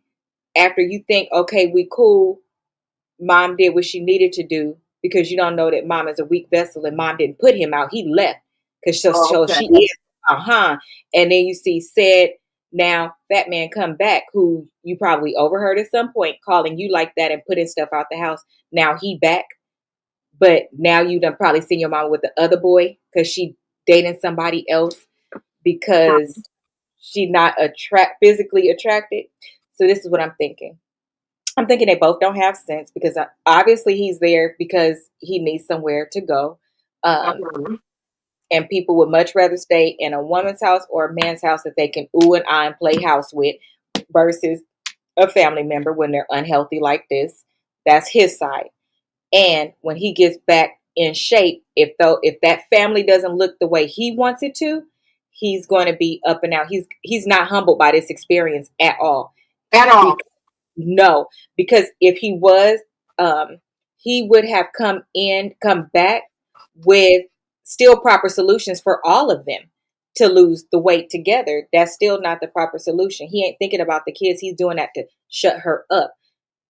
after you think okay we cool, mom did what she needed to do because you don't know that mom is a weak vessel and mom didn't put him out. He left because so Okay. she is, and then you see said now that man come back who you probably overheard at some point calling you like that and putting stuff out the house. Now he back, but now you done probably seen your mom with the other boy because she dating somebody else because she not physically attracted. So this is what I'm thinking. I'm thinking they both don't have sense because obviously he's there because he needs somewhere to go. Um, Okay. and people would much rather stay in a woman's house or a man's house that they can ooh and ah and play house with versus a family member when they're unhealthy like this. That's his side. And when he gets back in shape, if that family doesn't look the way he wants it to, he's going to be up and out. He's not humbled by this experience at all. At all. No, because if he was, he would have come back with still proper solutions for all of them. to lose the weight together. That's still not the proper solution. He ain't thinking about the kids. He's doing that to shut her up.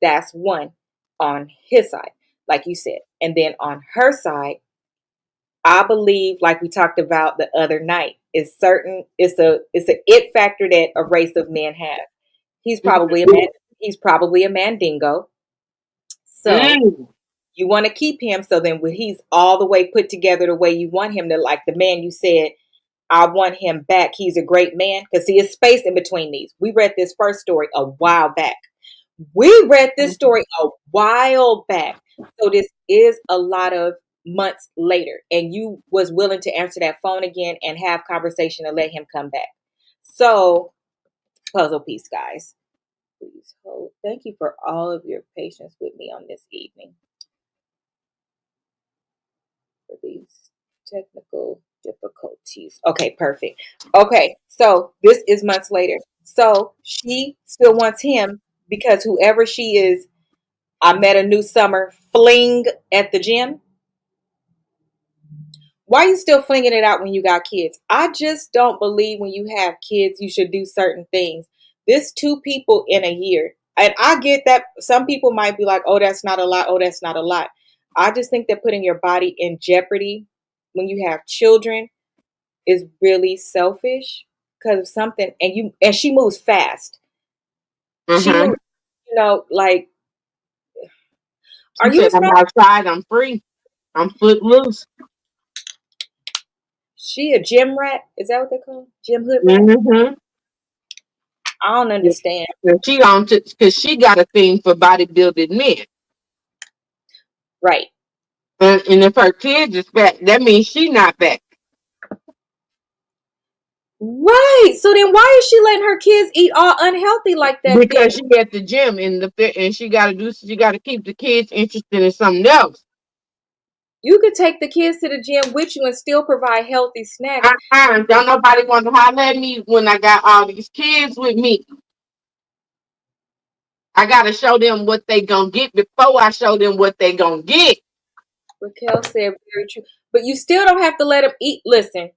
That's one on his side, like you said. And then on her side, I believe, like we talked about the other night, is certain it's a it factor that a race of men have. He's probably a man, he's probably a mandingo. So Mm. you want to keep him, so then when he's all the way put together the way you want him to, like the man you said, I want him back. He's a great man. Because see, it's space in between these. We read this first story a while back. We read this story a while back. So this is a lot of months later. And you was willing to answer that phone again and have conversation and let him come back. So, puzzle piece, guys. Please hold. Thank you for all of your patience with me on this evening for these technical difficulties. Okay, perfect. Okay, so this is months later. So she still wants him because whoever she is, I met a new summer fling at the gym. Why are you still flinging it out when you got kids? I just don't believe when you have kids, you should do certain things. This two people in a year. And I get that some people might be like, oh, that's not a lot. Oh, that's not a lot. I just think that putting your body in jeopardy when you have children is really selfish because of something. And she moves fast. She Mm-hmm. moves, like, She are you said, a I'm smart? outside, I'm free, I'm foot loose. She a gym rat? Is that what they call it? Gym hood rat? Mm-hmm. I don't understand. She on to because she got a thing for bodybuilding men. Right. And if her kids is fat, that means she not fat. Right. So then why is she letting her kids eat all unhealthy like that then? Because she at the gym and she gotta keep the kids interested in something else. You could take the kids to the gym with you and still provide healthy snacks. Don't nobody want to holler at me when I got all these kids with me. I gotta show them what they gonna get before I show them what they gonna get. Raquel said very true. But you still don't have to let them eat. Listen.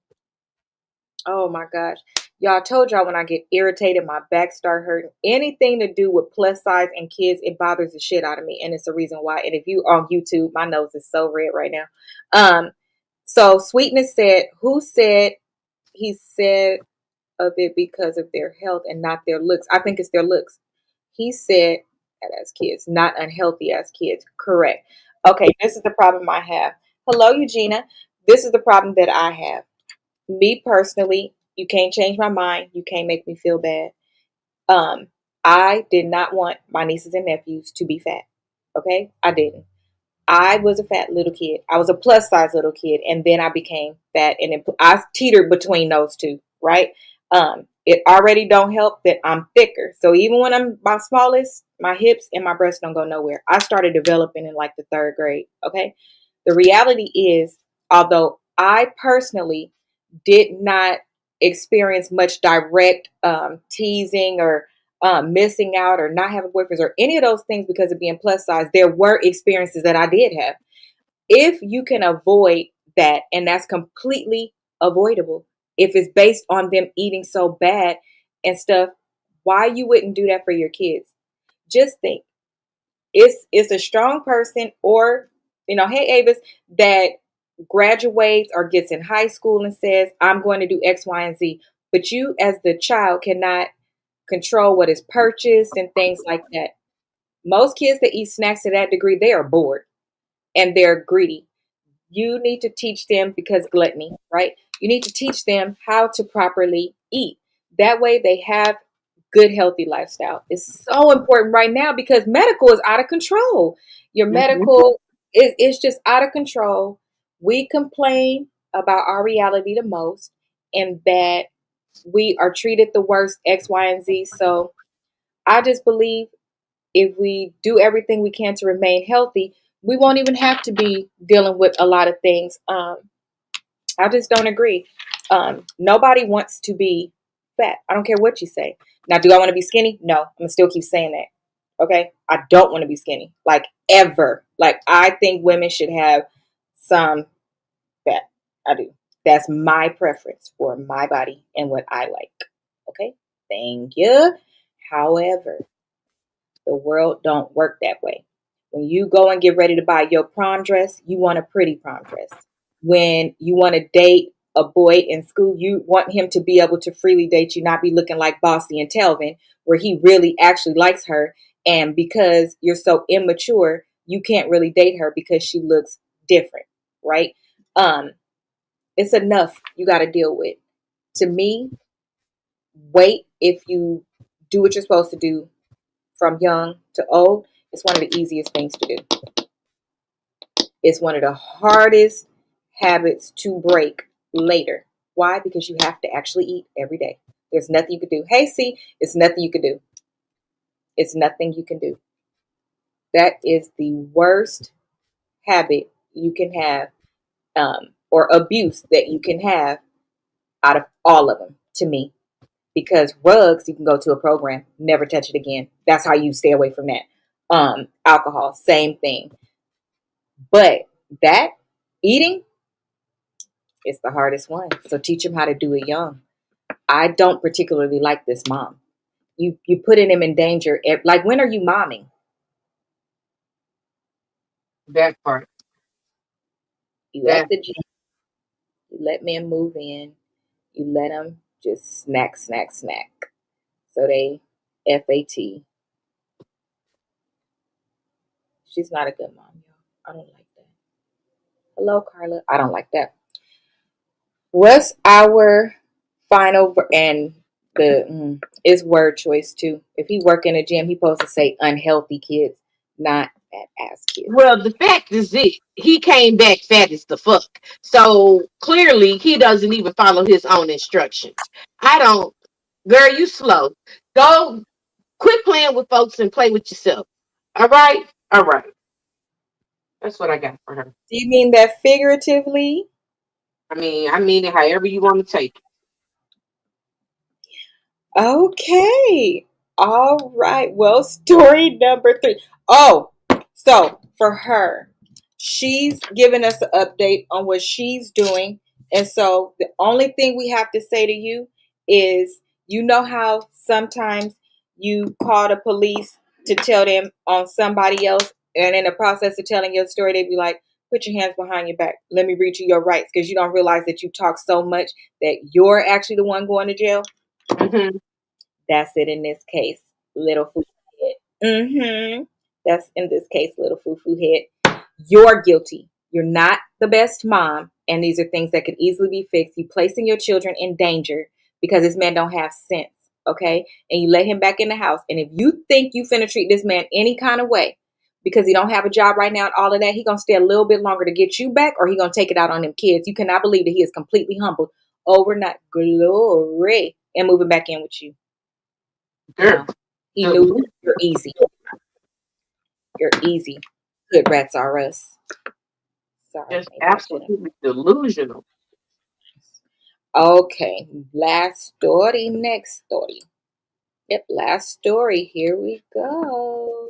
Oh my gosh. Y'all, I told y'all when I get irritated, my back start hurting. Anything to do with plus size and kids, it bothers the shit out of me. And it's a reason why. And if you on YouTube, my nose is so red right now. So Sweetness said, who said he said of it because of their health and not their looks? I think it's their looks. He said that as kids, not unhealthy as kids. Correct. Okay, this is the problem I have. Hello, Eugenia. This is the problem that I have. Me personally, you can't change my mind. You can't make me feel bad. Um, I did not want my nieces and nephews to be fat. Okay, I didn't. I was a fat little kid. I was a plus size little kid, and then I became fat, and then I teetered between those two. Right? It already don't help that I'm thicker. So even when I'm my smallest, my hips and my breasts don't go nowhere. I started developing in like the third grade. Okay. The reality is, although I personally did not experience much direct teasing or missing out or not having boyfriends or any of those things because of being plus size, there were experiences that I did have. If you can avoid that, and that's completely avoidable, if it's based on them eating so bad and stuff, why you wouldn't do that for your kids? Just think, it's a strong person, or hey Avis, that graduates or gets in high school and says, I'm going to do X, Y, and Z. But you as the child cannot control what is purchased and things like that. Most kids that eat snacks to that degree, they are bored and they're greedy. You need to teach them, because gluttony, right? You need to teach them how to properly eat. That way they have good, healthy lifestyle. It's so important right now because medical is out of control. Your Mm-hmm. medical is just out of control. We complain about our reality the most, and that we are treated the worst, X, Y, and Z. So I just believe if we do everything we can to remain healthy, we won't even have to be dealing with a lot of things. I just don't agree. Nobody wants to be fat. I don't care what you say. Now, do I want to be skinny? No, I'm gonna still keep saying that. Okay, I don't want to be skinny, like ever. Like I think women should have some fat. I do. That's my preference for my body and what I like. Okay? Thank you. However, the world don't work that way. When you go and get ready to buy your prom dress, you want a pretty prom dress. When you want to date a boy in school, you want him to be able to freely date you, not be looking like Bossy and Telvin, where he really actually likes her. And because you're so immature, you can't really date her because she looks different, right? Um, it's enough you got to deal with. To me, wait if you do what you're supposed to do from young to old. It's one of the easiest things to do. It's one of the hardest habits to break later. Why? Because you have to actually eat every day. There's nothing you can do. Hey, see, it's nothing you can do. It's nothing you can do. That is the worst habit you can have, or abuse that you can have out of all of them, to me. Because rugs, you can go to a program, never touch it again. That's how you stay away from that. Alcohol, same thing. But that eating is the hardest one. So teach them how to do it young. I don't particularly like this mom. You putting him in danger. Like, when are you momming? That part. You at That the gym. You let men move in. You let them just snack, snack, snack. So they FAT. She's not a good mom, y'all. I don't like that. Hello, Carla. I don't like that. What's our final and the is word choice too? If he work in a gym, he supposed to say unhealthy kids, not fat ass kids. well, the fact is it he came back fat as the fuck. So clearly he doesn't even follow his own instructions. I don't girl, you slow. Go quit playing with folks and play with yourself. All right? All right. That's what I got for her. Do you mean that figuratively? I mean it however you want to take it. Okay. All right. Well, story number 3. Oh, so for her, she's giving us an update on what she's doing. And so the only thing we have to say to you is, you know how sometimes you call the police to tell them on somebody else, and in the process of telling your story, they be like, put your hands behind your back. Let me read you your rights, because you don't realize that you talk so much that you're actually the one going to jail. Mm-hmm. That's it in this case, little foo head. That's in this case, little foo head. You're guilty. You're not the best mom, and these are things that could easily be fixed. You placing your children in danger because this man don't have sense, okay? And you let him back in the house. And if you think you finna treat this man any kind of way because he don't have a job right now and all of that, he gonna stay a little bit longer to get you back, or he gonna take it out on them kids. You cannot believe that he is completely humbled overnight. Glory, and moving back in with you. Girl. No, he knew Delusional. you're easy. You're easy. Good rats are us. Sorry, Just maybe I shouldn't. absolutely delusional. Okay, last story, next story. Yep, last story. Here we go.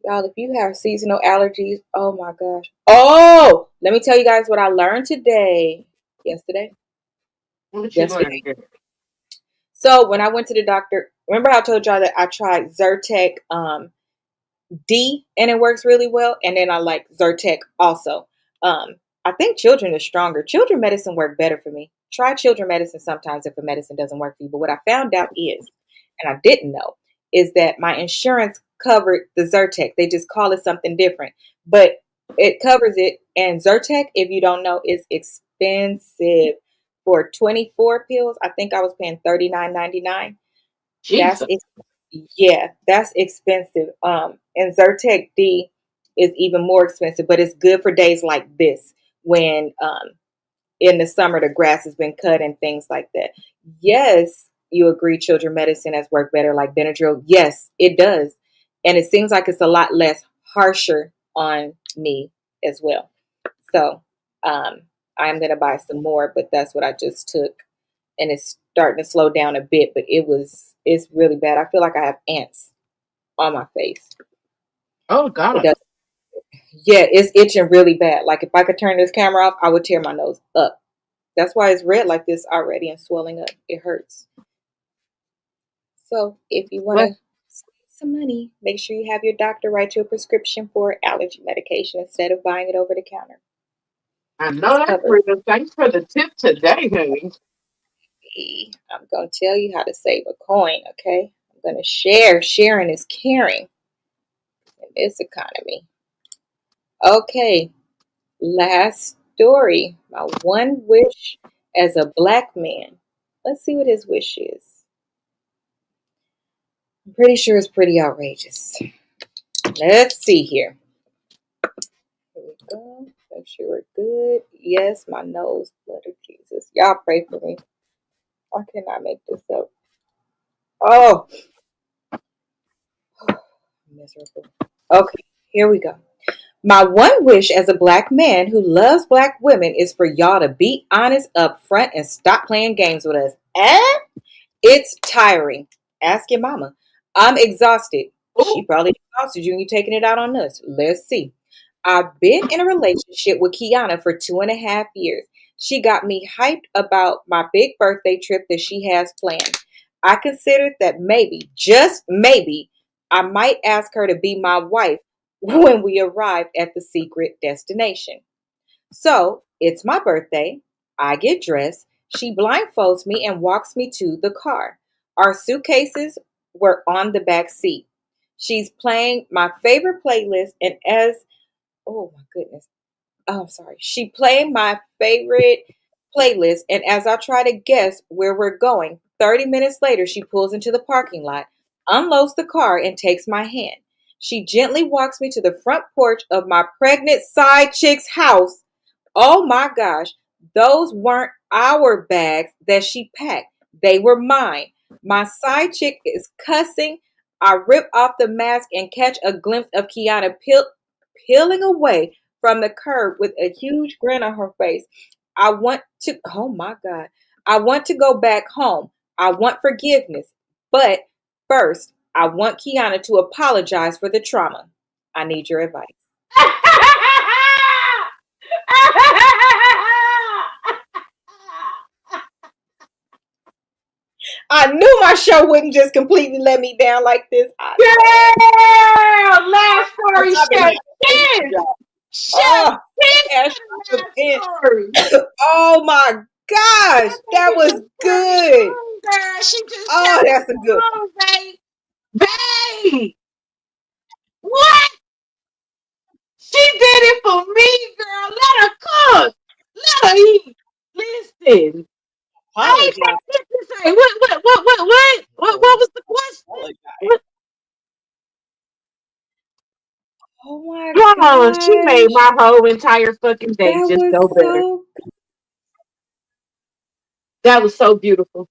Y'all, if you have seasonal allergies, oh my gosh. Oh, let me tell you guys what I learned today. Yesterday. What you learn, Yesterday. girl? So when I went to the doctor, remember I told y'all that I tried Zyrtec D, and it works really well. And then I like Zyrtec also. I think children is stronger. Children medicine work better for me. Try children medicine sometimes if a medicine doesn't work for you. But what I found out is, and I didn't know, is that my insurance covered the Zyrtec. They just call it something different, but it covers it. And Zyrtec, if you don't know, is expensive. For 24 pills, I think I was paying $39.99. That's Jesus. Yeah, that's expensive. And Zyrtec D is even more expensive, but it's good for days like this when in the summer the grass has been cut and things like that. Yes, you agree children medicine has worked better like Benadryl. Yes, it does. And it seems like it's a lot less harsher on me as well. So I'm gonna buy some more, but that's what I just took, and it's starting to slow down a bit, but it's really bad. I feel like I have ants on my face. Oh It God. does. Yeah, it's itching really bad. Like if I could turn this camera off, I would tear my nose up. That's why it's red like this already and swelling up. It hurts. So if you want What? to save some money, make sure you have your doctor write you a prescription for allergy medication instead of buying it over the counter. I It's know that's covered. real. Thanks for the tip today, honey. I'm going to tell you how to save a coin, okay? I'm going to share. Sharing is caring in this economy. Okay, last story. My one wish as a black man. Let's see what his wish is. I'm pretty sure it's pretty outrageous. Let's see here. Here we go. Make sure we're good. Yes, my nose, blood of Jesus. Y'all pray for me. I cannot make this up. Oh, miserable. Okay, here we go. My one wish as a black man who loves black women is for y'all to be honest up front and stop playing games with us. It's tiring. Ask your mama. I'm exhausted. She Ooh, probably exhausted you and you taking it out on us. Let's see. I've been in a relationship with Kiana for 2.5 years. She got me hyped about my big birthday trip that she has planned. I considered that maybe, just maybe, I might ask her to be my wife when we arrived at the secret destination. So it's my birthday. I get dressed. She blindfolds me and walks me to the car. Our suitcases were on the back seat. She's playing my favorite playlist, and as oh my goodness, oh, I'm sorry, she played my favorite playlist, and as I try to guess where we're going, 30 minutes later, she pulls into the parking lot, unloads the car, and takes my hand. She gently walks me to the front porch of my pregnant side chick's house. Oh my gosh, those weren't our bags that she packed. They were mine. My side chick is cussing. I rip off the mask and catch a glimpse of Kiana peeling away from the curb with a huge grin on her face. Oh my God, I want to go back home. I want forgiveness. But first, I want Kiana to apologize for the trauma. I need your advice. I knew my show wouldn't just completely let me down like this. I girl, last know. story I've been shut having patience, in. y'all. Shut Oh, in Ash, for the the last bench. story. Oh my gosh, That that baby was just came good. home, girl. She just Oh, came that's a good one. home, babe. Babe, what? She did it for me, girl. Let her cook. Let her eat. Listen, I ain't Apologize. got shit to say. What was the question? Apologize. What? Oh my Oh, she made gosh, my whole entire fucking day that just was go better. so That was so beautiful.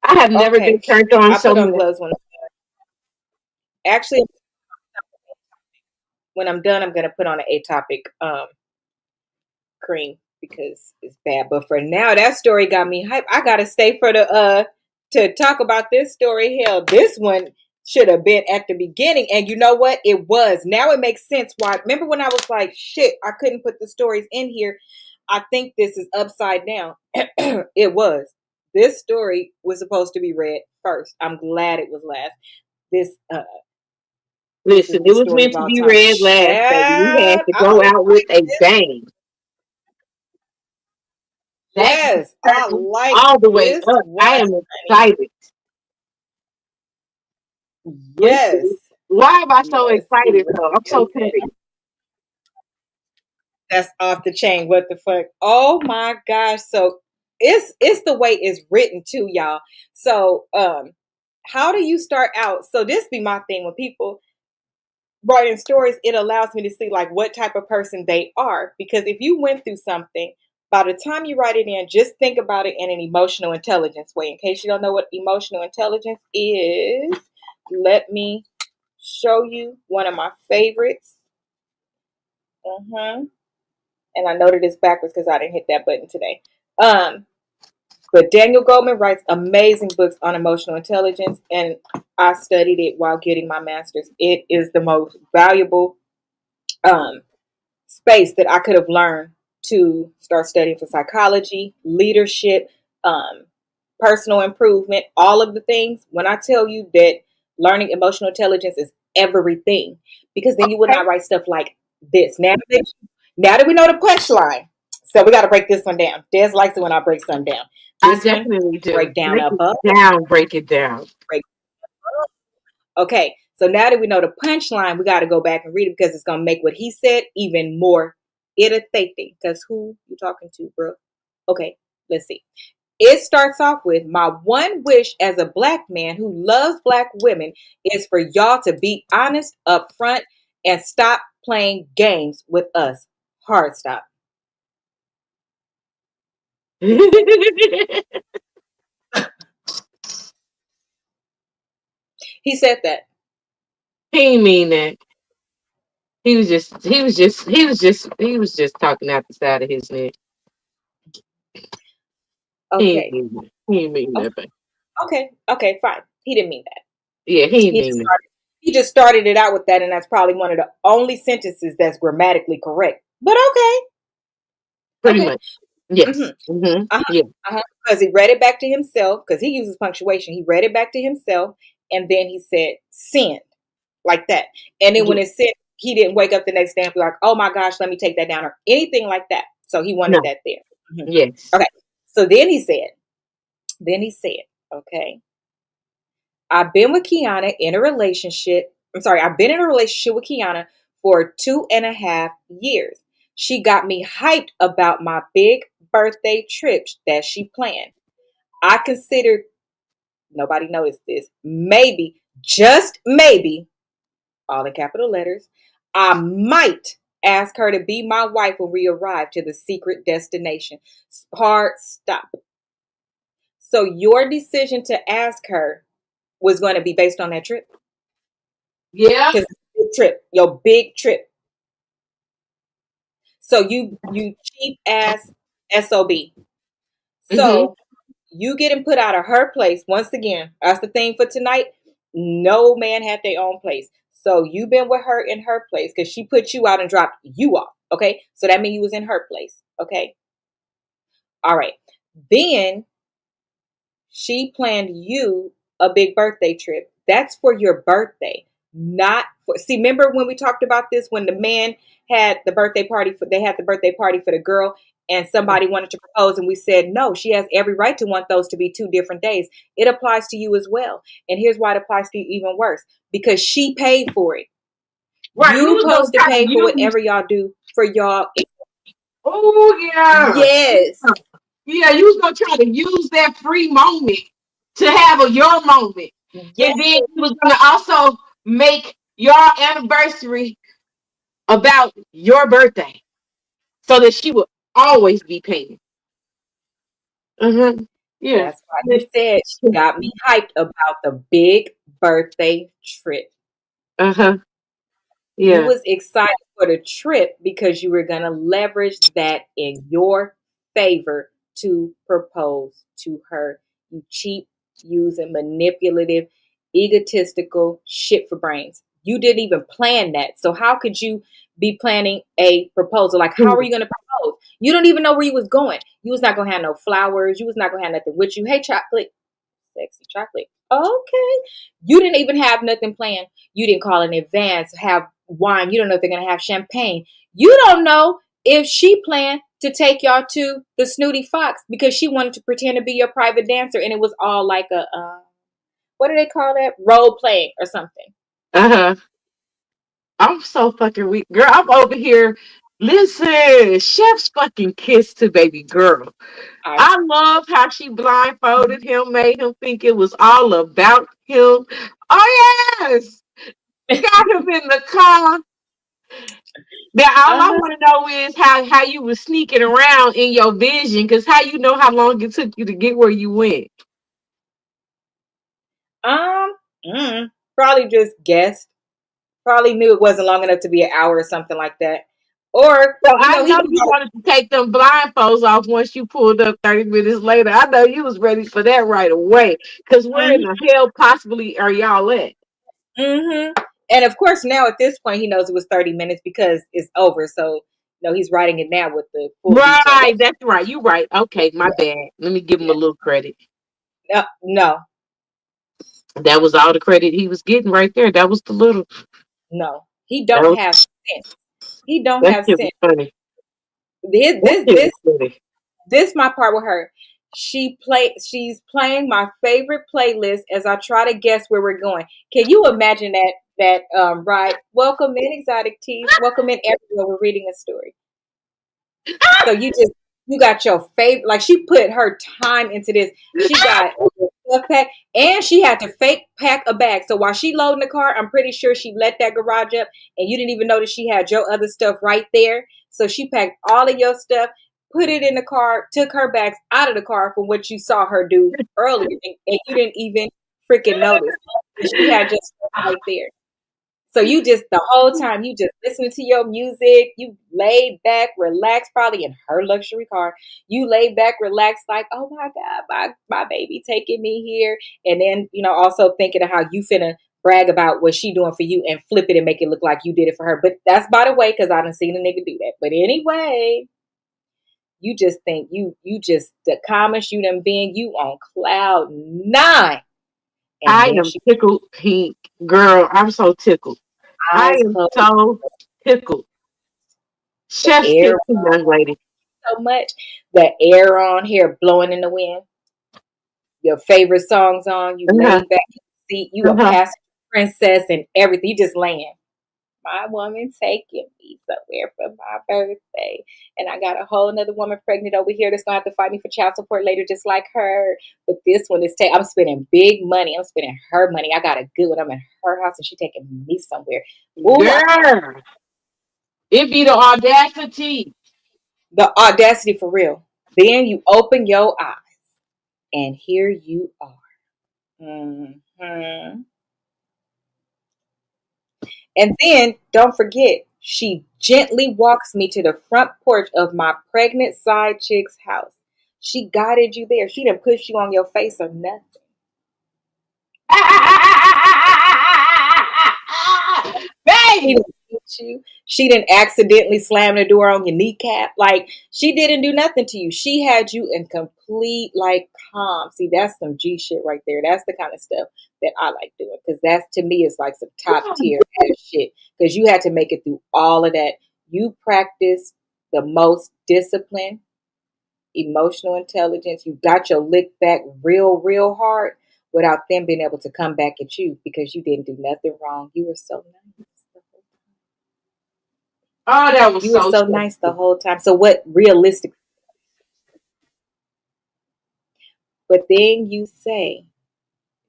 I have never okay. been turned on I so put on much. gloves actually when I'm done. I'm gonna put on an atopic cream because it's bad. But for now, that story got me hyped. I gotta stay for the to talk about this story. Hell, this one should have been at the beginning. And you know what? It was. Now it makes sense why. Remember when I was like, shit, I couldn't put the stories in here. I think this is upside down. It was. This story was supposed to be read first. I'm glad it was last. This this is Listen, the it was story meant to about be Thomas. read last, baby. We had Chad, to I go was out with like a this. bang. That Yes, I circle like all the way this up. I one, am honey. excited. Yes. Listen, why am I so Let's see excited what though? I'm it so says. petty. That's off the chain. What the fuck? Oh my gosh. So it's the way it's written too, y'all. So how do you start out? So this be my thing when people writing stories, it allows me to see like what type of person they are. Because if you went through something, by the time you write it in, just think about it in an emotional intelligence way. In case you don't know what emotional intelligence is, let me show you one of my favorites. Uh-huh. And I noted this backwards because I didn't hit that button today. Um, but Daniel Goldman writes amazing books on emotional intelligence, and I studied it while getting my master's. It is the most valuable um, space that I could have learned. to start studying for psychology, leadership, um, personal improvement, all of the things. When I tell you that learning emotional intelligence is everything, because then you will Okay. not write stuff like this. Now that we know the punchline, so we got to break this one down. Des likes it when I break something down. I This one, definitely do. break down Break it above, down. Break it down. break. Okay, so now that we know the punchline, we got to go back and read it because it's gonna make what he said even more irritating. Because who you talking to, bro? Okay, let's see. It starts off with, my one wish as a black man who loves black women is for y'all to be honest up front and stop playing games with us. Hard stop. He said it. He said that. He ain't mean that. He was just talking out the side of his neck. He ain't Okay. mean that. He ain't mean Okay. that, but Okay. Fine. He didn't mean that. yeah, he ain't He just mean that. started. He just started it out with that, and that's probably one of the only sentences that's grammatically correct. But okay. Pretty Okay. much. Yes. Mm-hmm. Mm-hmm. Uh-huh. Yeah. Uh-huh. Because he read it back to himself, because he uses punctuation. He read it back to himself, and then he said, "Send," like that. And then when Yeah. it said, he didn't wake up the next day and be like, "Oh my gosh, let me take that down," or anything like that. So he wanted No. that there. Mhm. Yes. Okay. So then he said, okay, I've been with Kiana in a relationship. I'm sorry, I've been in a relationship with Kiana for 2.5 years. She got me hyped about my big birthday trips that she planned. I considered, nobody noticed this, maybe, just maybe, all in capital letters, I might ask her to be my wife when we arrive to the secret destination. Hard stop. So your decision to ask her was going to be based on that trip? Yeah. Because big trip, your big trip. So you cheap ass SOB. Mm-hmm. So you getting put out of her place once again. That's the thing for tonight. No man had their own place. So you've been with her in her place because she put you out and dropped you off. Okay. So that means you was in her place. Okay. All right. Then she planned you a big birthday trip. That's for your birthday, not for. See, remember when we talked about this when the man had the birthday party for, they had the birthday party for the girl, and somebody wanted to propose, and we said no. She has every right to want those to be 2 different days. It applies to you as well, and here's why it applies to you even worse, because she paid for it. Right. You You was gonna supposed to try to pay for use. whatever y'all do for y'all. Oh yeah. Yes, Yeah, you was gonna try to use that free moment to have your moment. yes. And then you was gonna also make your anniversary about your birthday so that she would always be paying. Uh-huh. Yeah. That's why he said she got me hyped about the big birthday trip. Uh-huh. You Yeah. was excited for the trip because you were going to leverage that in your favor to propose to her. You cheap, using manipulative, egotistical shit for brains. You didn't even plan that. So how could you be planning a proposal? Like, how are you going to propose? You don't even know where you was going. You was not going to have no flowers. You was not going to have nothing with you. Hey, chocolate, sexy chocolate. Okay. You didn't even have nothing planned. You didn't call in advance, have wine. You don't know if they're going to have champagne. You don't know if she planned to take y'all to the Snooty Fox because she wanted to pretend to be your private dancer, and it was all like a, what do they call that? Role playing or something. Uh-huh. I'm so fucking weak. Girl, I'm over here. Listen, chef's fucking kiss to baby girl. I, I love how she blindfolded him, made him think it was all about him. Oh yes, got him in the car. Now all I uh, want to know is how you was sneaking around in your vision, because how you know how long it took you to get where you went. um, probably just guessed. Probably knew it wasn't long enough to be an hour or something like that. Or, So I he know could you wanted to take them blindfolds off once you pulled up 30 minutes later. I know you was ready for that right away. Because where in probably. the hell possibly are y'all at? And of course, now at this point, he knows it was 30 minutes because it's over. So No, he's writing it now with the full details. Right, that's right. You're right. Okay, my bad. Let me give him a little credit. No, That was all the credit he was getting right there. That was the little. no. He That don't was have sense. He don't that have shit was sense. funny. This That this shit this was funny. this my part with her. She's playing my favorite playlist as I try to guess where we're going. Can you imagine that right? Welcome in, exotic teas. Welcome in, everyone. We're reading a story. So you got your favorite, like she put her time into this. She got a stuff pack and she had to fake pack a bag. So while she loading the car, I'm pretty sure she let that garage up and you didn't even notice she had your other stuff right there. So she packed all of your stuff, put it in the car, took her bags out of the car from what you saw her do earlier, and you didn't even freaking notice. And she had your stuff right there. So you just the whole time you just listening to your music, you laid back, relaxed, probably in her luxury car. You laid back, relaxed, like, oh my God, my baby taking me here. And then, also thinking of how you finna brag about what she doing for you and flip it and make it look like you did it for her. But that's by the way, because I done seen a nigga do that. But anyway, you just think you just the calmest you done been, you on cloud nine. And I then am she tickled pink. Girl, I'm so tickled. I eyes am closed, so tickled. the Chef's air kiss, young lady. so much. The air on here blowing in the wind. Your favorite songs on. You Uh-huh, laid back in the seat. You a uh-huh. passenger princess and everything. You just laying. My woman taking me somewhere for my birthday. And I got a whole nother woman pregnant over here that's gonna have to fight me for child support later, just like her. But this one is I'm spending big money. I'm spending her money. I got a good one. I'm in her house and she taking me somewhere. Ooh, Girl, it be the audacity. the audacity for real. Then you open your eyes and here you are. Hmm. And then don't forget, she gently walks me to the front porch of my pregnant side chick's house. She guided you there. She didn't push you on your face or nothing. She Baby, didn't hit you. She didn't accidentally slam the door on your kneecap. Like she didn't do nothing to you. She had you in complete like calm. See, that's some G shit right there. That's the kind of stuff that I like doing because that's to me is like some top tier ass shit. Because you had to make it through all of that. You practiced the most discipline, emotional intelligence. You got your lick back real, real hard without them being able to come back at you because you didn't do nothing wrong. You were so nice. oh, that was You were so so nice the sexy. whole time. So what realistic? But then you say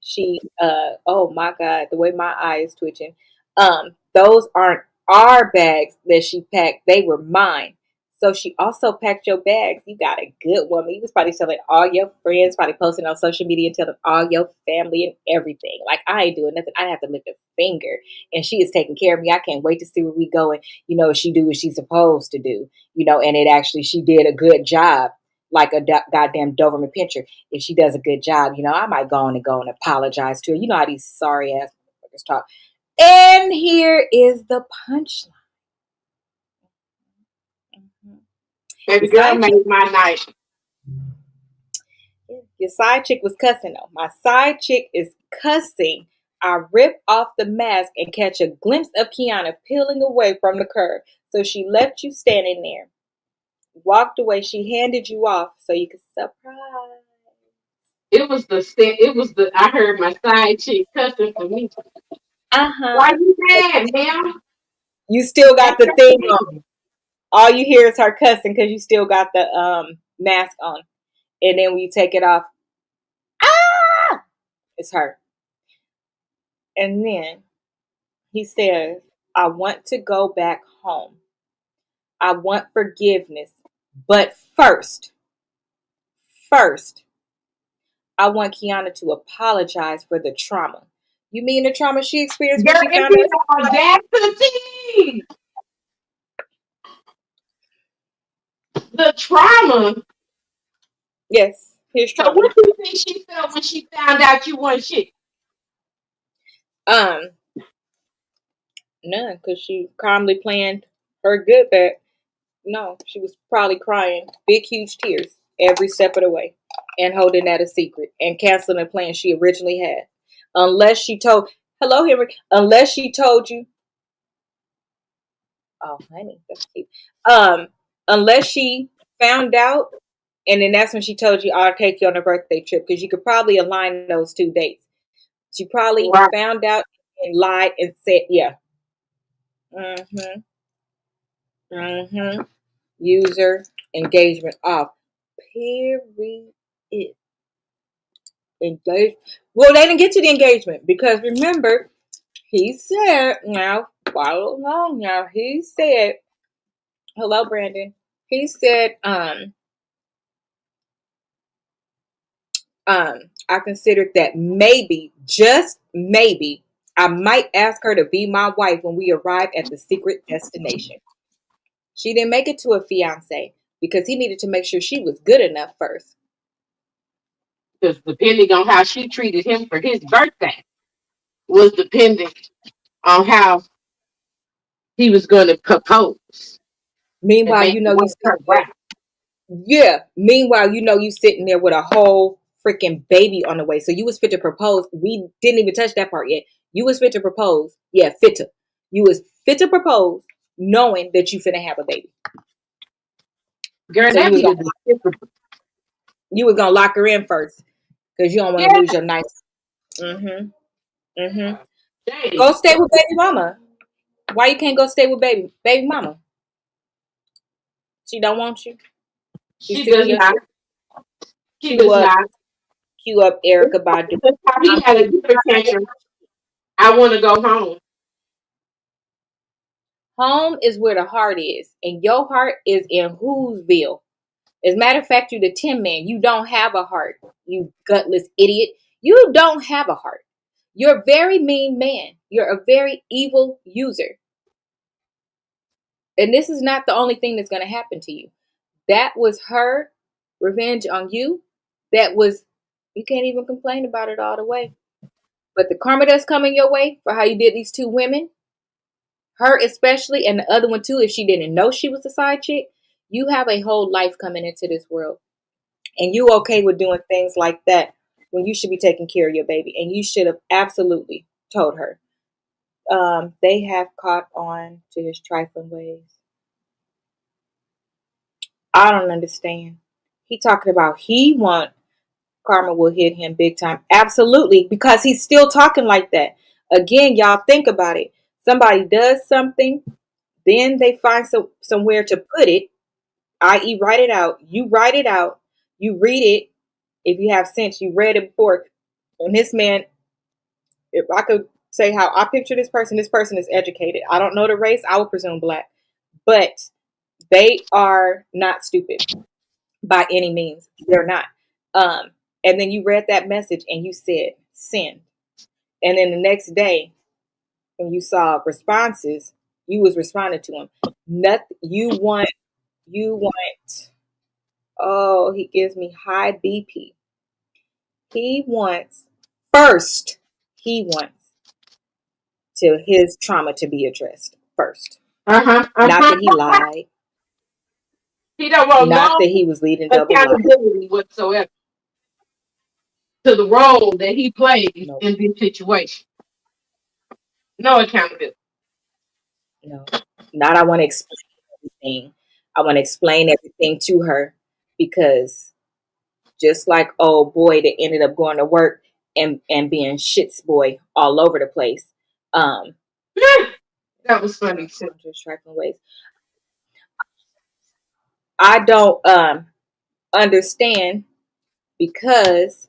she oh my God, the way my eye is twitching. Those aren't our bags that she packed, they were mine. So she also packed your bags. You got a good woman. You was probably telling all your friends, probably posting on social media and telling all your family and everything. Like I ain't doing nothing. I have to lift a finger. And she is taking care of me. I can't wait to see where we go. And she do what she's supposed to do. And it actually she did a good job, like a goddamn Doberman pincher. If she does a good job, I might go and apologize to her. You know how these sorry ass motherfuckers talk. And here is the punchline. Mhm. Baby Your girl side chick, made my night. your side chick was cussing though. My side chick is cussing. I rip off the mask and catch a glimpse of Kiana peeling away from the curb. So she left you standing there, walked away. She handed you off so you could surprise. It was the I heard my side chick cussing for me. Uh Why huh. you mad, ma'am? You still got That's the thing on. crazy. All you hear is her cussing because you still got the mask on. And then when you take it off, ah, it's her. And then he says, I want to go back home. I want forgiveness. But first, I want Kiana to apologize for the trauma. You mean the trauma she experienced when Girl, she it found be out? the audacity. The trauma. Yes, his So trauma. what do you think she felt when she found out you wasn't shit? Um, None, because she calmly planned her good back. No, she was probably crying big, huge tears every step of the way and holding that a secret and canceling a plan she originally had. Unless she told, hello, Henry, unless she told you, oh, honey, that's cute. Um, unless she found out and then that's when she told you, I'll take you on a birthday trip because you could probably align those 2 dates. She probably Right. found out and lied and said, yeah. Mm-hmm. Mm-hmm. User engagement off. Period. Engage. Well, they didn't get to the engagement because remember, he said, now, follow along now. He said, hello, Brandon. He said, I considered that maybe, just maybe, I might ask her to be my wife when we arrive at the secret destination. She didn't make it to a fiance because he needed to make sure she was good enough first. Because depending on how she treated him for his birthday was dependent on how he was going to propose and Meanwhile, make you the know you work sitting her there. right. Yeah. Meanwhile, you know you sitting there with a whole freaking baby on the way. So you was fit to propose. We didn't even touch that part yet. You was fit to propose. Yeah, fit to. You was fit to propose, knowing that you finna have a baby. Girl, So that be the despicable. you was gonna lock her in first because you don't want to Yeah. lose your nice. Mm-hmm. Mm-hmm. Dang. Go stay with baby mama. Why you can't go stay with baby mama? She don't want you. She's She sick of does your not. shit. She Cue does up, not. cue up, Erica Badu. That's how he I'm had sick. a different tantrum. I want to go home. Home is where the heart is, and your heart is in Whoville. As a matter of fact, you the Tin Man. You don't have a heart. You gutless idiot. You don't have a heart. You're a very mean man. You're a very evil user. And this is not the only thing that's going to happen to you. That was her revenge on you. That was, you can't even complain about it all the way. But the karma that's coming your way for how you did these 2 women, her especially, and the other one too, if she didn't know she was a side chick, you have a whole life coming into this world. And you okay with doing things like that when you should be taking care of your baby. And you should have absolutely told her. They have caught on to his trifling ways. I don't understand. He talking about he want karma will hit him big time. Absolutely, because he's still talking like that. Again, y'all think about it. Somebody does something, then they find somewhere to put it, i.e., write it out. You write it out. You read it. If you have sense, you read it before. And this man, if I could say how I picture this person is educated. I don't know the race. I would presume black, but they are not stupid by any means. They're not. Um, and then you read that message and you said send. And then the next day, when you saw responses, you was responding to them. Nothing. You want. Oh, he gives me high BP. He wants first. He wants to his trauma to be addressed first. Uh huh. Uh Not that he huh. lied. He don't want Not that no he was leading double life. accountability whatsoever to the role that he plays No, in this situation. No accountability. no. Not I want to explain everything. I want to explain everything to her because just like oh boy that ended up going to work and being shits boy all over the place. Um, That was funny too. on just trifling ways. I don't understand because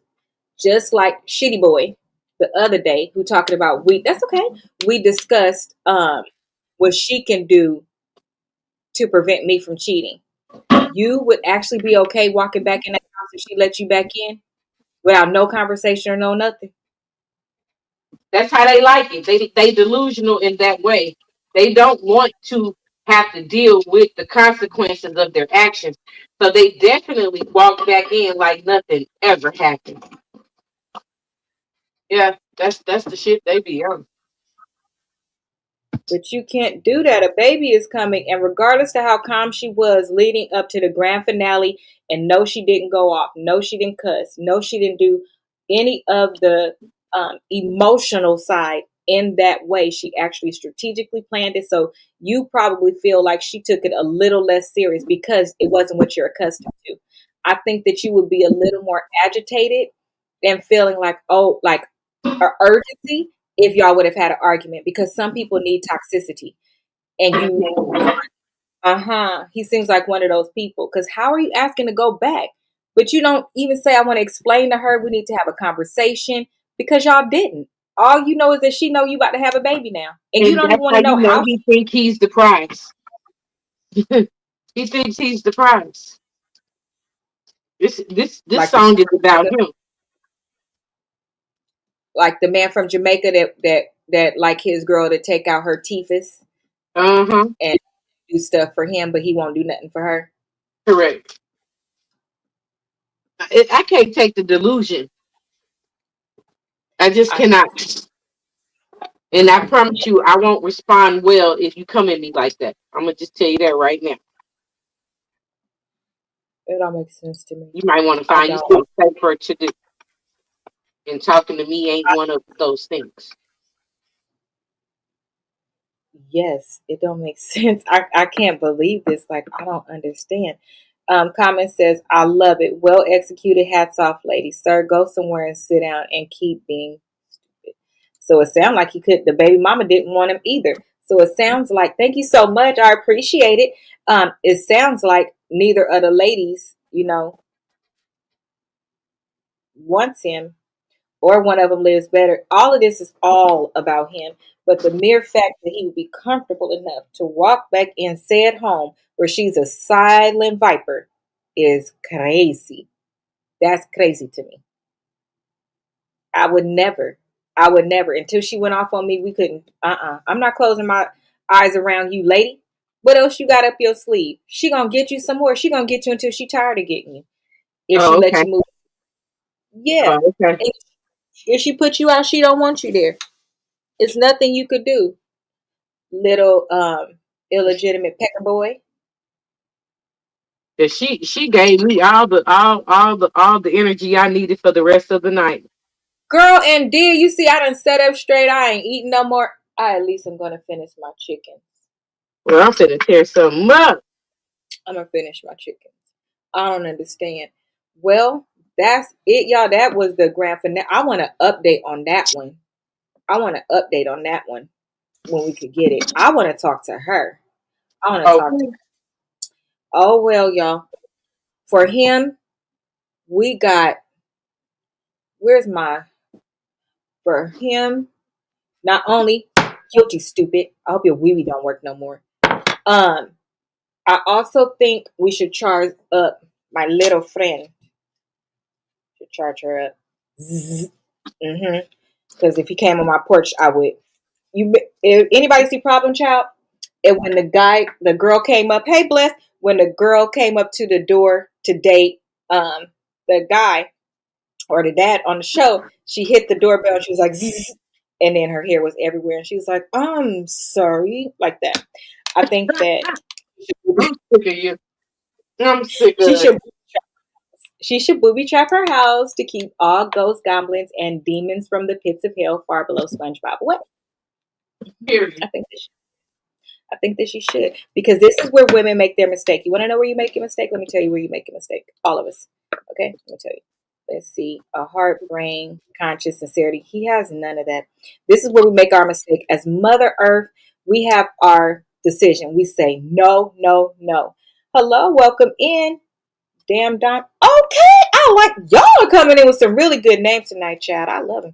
just like Shitty Boy the other day who talking about that's okay. We discussed what she can do to prevent me from cheating. You would actually be okay walking back in that house if she let you back in without no conversation or no nothing. That's how they like it. They delusional in that way. They don't want to have to deal with the consequences of their actions. So they definitely walk back in like nothing ever happened. Yeah, that's the shit they be on. But you can't do that. A baby is coming. And regardless of how calm she was leading up to the grand finale, and no, she didn't go off. No, she didn't cuss. No, she didn't do any of the emotional side in that way. She actually strategically planned it. So you probably feel like she took it a little less serious because it wasn't what you're accustomed to. I think that you would be a little more agitated and feeling like, oh, like urgency if y'all would have had an argument because some people need toxicity and you he seems like one of those people because how are you asking to go back but you don't even say I want to explain to her we need to have a conversation because y'all didn't. All you know is that she know you about to have a baby now and you And don't even that's want how to know you know how. he think he's the prize. He thinks he's the prize. This Like the song is about him. like the man from Jamaica that like his girl to take out her teethus Uh-huh. and do stuff for him but he won't do nothing for her. Correct. I can't take the delusion. I just I cannot. And I promise you, I won't respond well if you come at me like that. I'm gonna just tell you that right now. It all makes sense to me. You might want to I find don't. yourself safer to do. And talking to me ain't one of those things. Yes, it don't make sense. I can't believe this. Like, I don't understand. Comment says, I love it. Well executed. Hats off, lady. Sir, go somewhere and sit down and keep being stupid. So it sounds like he could, the baby mama didn't want him either. So it sounds like, thank you so much. I appreciate it. It sounds like neither of the ladies, wants him or one of them lives better. All of this is all about him. But the mere fact that he would be comfortable enough to walk back in said home where she's a silent viper is crazy. That's crazy to me. I would never. I would never. Until she went off on me, we couldn't. I'm not closing my eyes around you, lady. What else you got up your sleeve? She gonna get you some more. She gonna get you until she tired of getting you. If she Oh, let okay. you move, yeah. Oh, okay. And if she put you out, she don't want you there. It's nothing you could do, little illegitimate pecker boy. 'Cause she gave me all the energy I needed for the rest of the night. Girl, and dear, you see, I done set up straight. I ain't eating no more. I at least I'm gonna finish my chicken. Well, I'm finna tear something up. I'm gonna finish my chicken. I don't understand. Well, that's it, y'all. That was the grand finale. I want to update on that one. I want to update on that one when we could get it. I want to talk to her. I want to talk to Okay. her. Oh well, y'all. For him, we got. Where's my? For him, not only guilty, stupid. I hope your wee wee don't work no more. Um, I also think we should charge up my little friend. Should charge her up. Mm-hmm. Because if he came on my porch, I would. If anybody see Problem Child? And when the girl came up, hey bless. When the girl came up to the door to date the guy or the dad on the show, she hit the doorbell and she was like, zzz, and then her hair was everywhere, and she was like, I'm sorry, like that. I think that I'm sick of you. I'm sick she of it. should she should booby trap her house to keep all ghosts, goblins, and demons from the pits of hell far below SpongeBob. What? Period. I think that I think that she should because this is where women make their mistake. You want to know where you make your mistake? Let me tell you where you make a mistake. All of us. Okay, let me tell you. Let's see. A heart, brain, conscious, sincerity. He has none of that. This is where we make our mistake. As Mother Earth, we have our decision. We say no, no, no. Hello, welcome in. Damn Don. Okay, I like y'all are coming in with some really good names tonight, Chad. I love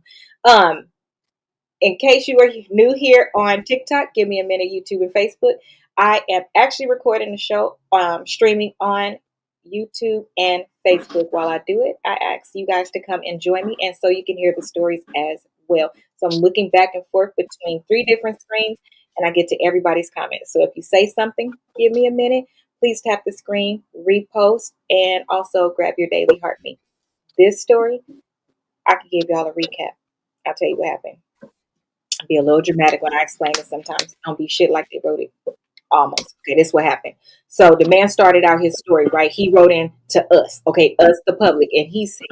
them. In case you are new here on TikTok, give me a minute, YouTube and Facebook. I am actually recording the show, streaming on YouTube and Facebook. While I do it, I ask you guys to come and join me, and so you can hear the stories as well. So I'm looking back and forth between three different screens, and I get to everybody's comments. So if you say something, give me a minute. Please tap the screen, repost, and also grab your daily heartbeat. This story, I can give y'all a recap. I'll tell you what happened. Be a little dramatic when I explain it sometimes. Don't be shit like they wrote it. Almost. Okay, this is what happened. So the man started out his story, right? He wrote in to us, okay, us the public, and he said,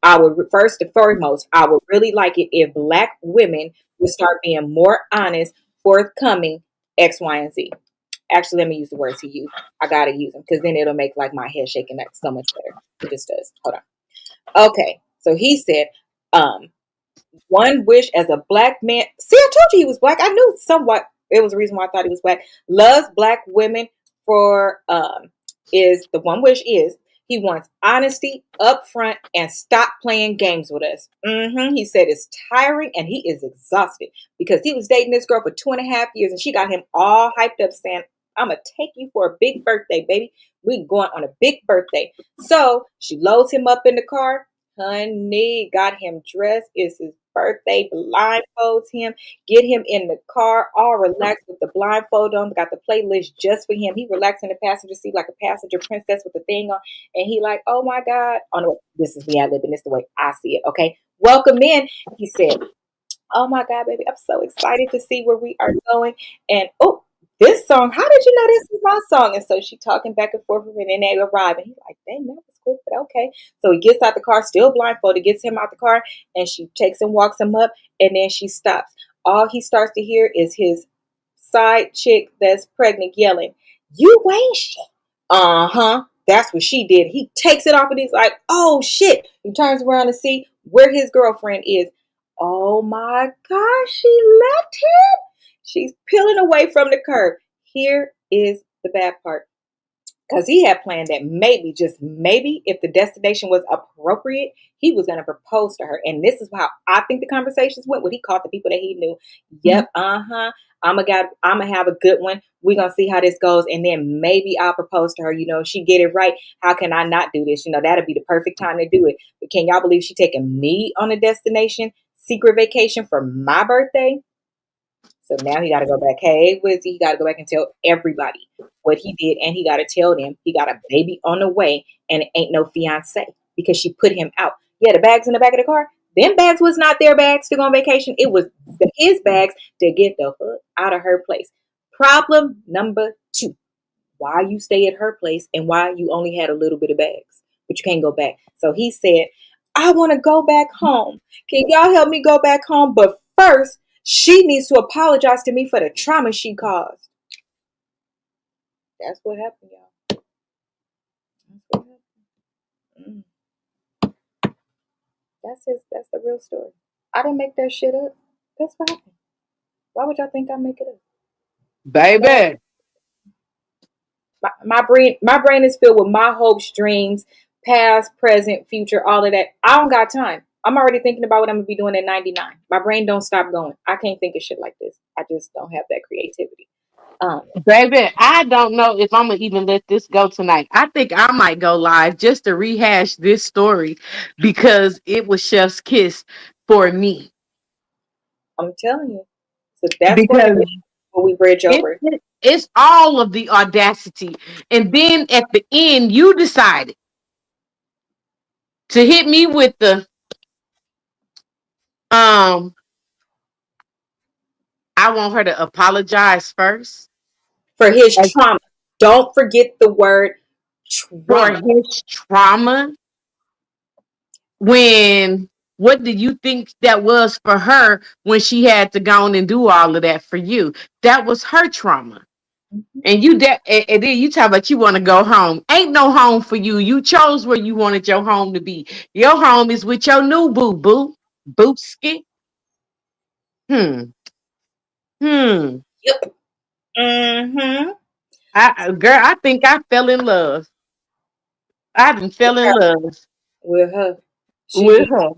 I would first and foremost, I would really like it if black women would start being more honest, forthcoming, X, Y, and Z. Actually, let me use the words he used. I gotta use them because then it'll make like my head shaking that so much better. It just does. Hold on. Okay. So he said, um, one wish as a black man. See, I told you he was black. I knew somewhat. It was the reason why I thought he was black. Loves black women for is the one wish is he wants honesty up front and stop playing games with us. He said it's tiring and he is exhausted because he was dating this girl for 2.5 years and she got him all hyped up saying, I'm gonna take you for a big birthday, baby. We going on a big birthday. So she loads him up in the car. Honey, got him dressed. It's his birthday. Blindfolds him. Get him in the car, all relaxed with the blindfold on. Got the playlist just for him. He relaxed in the passenger seat like a passenger princess with the thing on. And he like, oh my God. Oh no, this is me. I live in this the way I see it. Okay. Welcome in. He said, oh my God, baby, I'm so excited to see where we are going. And oh, this song, how did you know this is my song? And so she talking back and forth with me, and then they arrive. And he's like, dang, that was quick, but okay. So he gets out the car, still blindfolded, gets him out the car, and she takes him, walks him up, and then she stops. All he starts to hear is his side chick that's pregnant yelling, you ain't shit. Uh-huh. That's what she did. He takes it off and he's like, oh shit. He turns around to see where his girlfriend is. Oh my gosh, she left him. She's peeling away from the curb. Here is the bad part. Because he had planned that maybe, just maybe, if the destination was appropriate, he was going to propose to her. And this is how I think the conversations went when he called the people that he knew. Yep, I'm gonna have a good one. We're gonna see how this goes, and then maybe I'll propose to her. You know, if she get it right, how can I not do this? You know, that'll be the perfect time to do it. But can y'all believe she taking me on a destination secret vacation for my birthday? So now he got to go back. Hey, Wizzy, he got to go back and tell everybody what he did, and he got to tell them he got a baby on the way, and it ain't no fiance because she put him out. Yeah, the bags in the back of the car. Them bags was not their bags to go on vacation. It was his bags to get the fuck out of her place. Problem number 2: why you stay at her place and why you only had a little bit of bags, but you can't go back. So he said, I want to go back home. Can y'all help me go back home? But first, she needs to apologize to me for the trauma she caused. That's what happened, y'all. That's what happened. That's the real story. I didn't make that shit up. That's what happened. Why would y'all think I make it up? No, Baby. my brain is filled with my hopes, dreams, past, present, future, all of that. I don't got time. I'm already thinking about what I'm gonna be doing at 99. My brain don't stop going. I can't think of shit like this. I just don't have that creativity. Um, Baby, I don't know if I'm gonna even let this go tonight. I think I might go live just to rehash this story because it was Chef's Kiss for me. I'm telling you. So that's going to Because be what we bridge over. it's all of the audacity. And then at the end, you decided to hit me with the um I want her to apologize first For his as trauma. Don't forget the word for trauma. his trauma. When what do you think that was for her when she had to go on and do all of that for you? That was her trauma. Mhm. And and then you talk about you want to go home. Ain't no home for you. You chose where you wanted your home to be. Your home is with your new boo booski. Hmm. Hmm. Yep. Mm-hmm. Girl, I think I fell in love. I done With fell in her. love With her. She with needs her.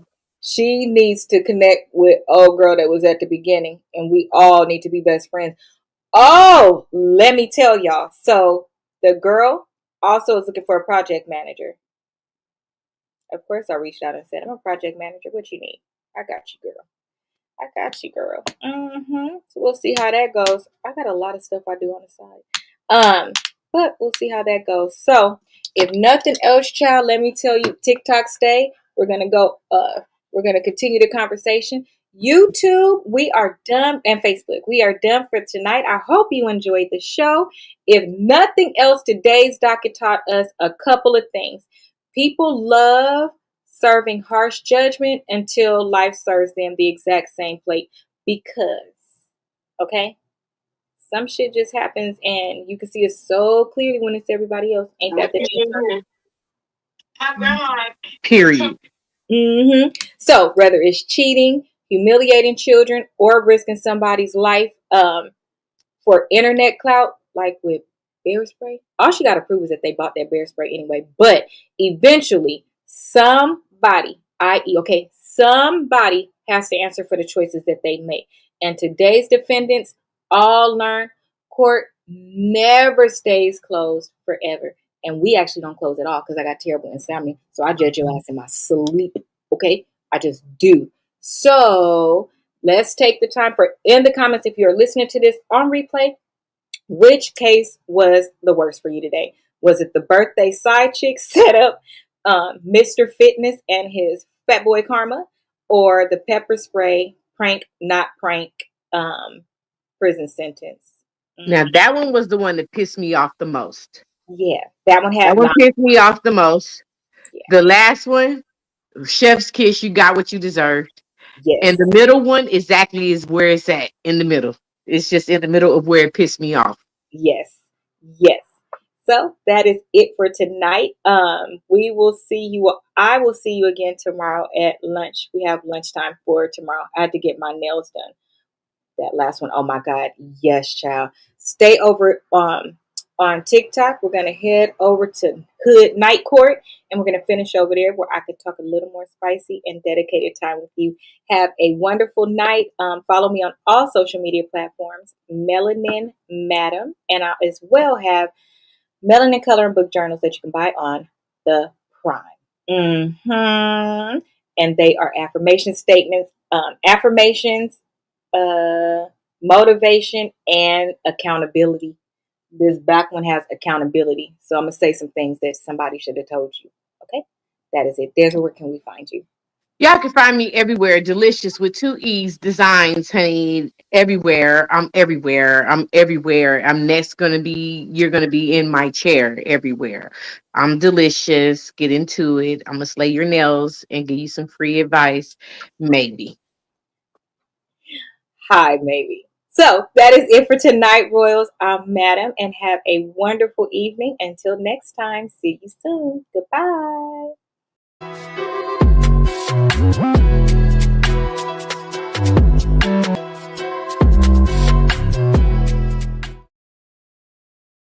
she needs to connect with old girl that was at the beginning. And we all need to be best friends. Oh, let me tell y'all. So the girl also is looking for a project manager. Of course I reached out and said, I'm a project manager. What you need? I got you, girl. I got you, girl. So we'll see how that goes. I got a lot of stuff I do on the side. But we'll see how that goes. So if nothing else, child, let me tell you, TikTok stay. We're gonna go we're gonna continue the conversation. YouTube, we are done, and Facebook, we are done for tonight. I hope you enjoyed the show. If nothing else, today's docket taught us a couple of things. People love serving harsh judgment until life serves them the exact same plate because, okay, some shit just happens and you can see it so clearly when it's everybody else. Ain't that the truth? Period. So whether it's cheating, humiliating children, or risking somebody's life for internet clout, like with bear spray, all she got to prove is that they bought that bear spray anyway. But eventually, somebody, i.e., okay, somebody has to answer for the choices that they make. And today's defendants all learn court never stays closed forever. And we actually don't close at all because I got terrible insomnia. So I judge your ass in my sleep. Okay? I just do. So let's take the time for in the comments if you're listening to this on replay. Which case was the worst for you today? Was it the birthday side chick setup, Mr. Fitness and his fat boy karma, or the pepper spray prank, not prank, prison sentence? Now that one was the one that pissed me off the most. Yeah, that one That had one pissed me off the most. Yeah. The last one, chef's kiss, you got what you deserved. Yes. And the middle one exactly is where it's at, in the middle. It's just in the middle of where it pissed me off. Yes. Yes. So that is it for tonight. We will see you. I will see you again tomorrow at lunch. We have lunchtime for tomorrow. I had to get my nails done. That last one, oh my God, yes, child. Stay over on TikTok. We're gonna head over to Hood Night Court, and we're gonna finish over there where I could talk a little more spicy and dedicated time with you. Have a wonderful night. Follow me on all social media platforms, Melanin Madam, and I as well have Melanin Color and Book Journals that you can buy on the Prime. And they are affirmation statements, affirmations, motivation, and accountability. This back one has accountability. So I'm going to say some things that somebody should have told you. Okay? That is it. There's where can we find you? Y'all can find me everywhere. Delicious with 2 E's designs, honey. Everywhere. I'm everywhere. I'm everywhere. I'm next gonna be, you're gonna be in my chair everywhere. I'm delicious. Get into it. I'm gonna slay your nails and give you some free advice. Maybe. Hi, maybe. So that is it for tonight, Royals. I'm Madam, and have a wonderful evening. Until next time, see you soon. Goodbye.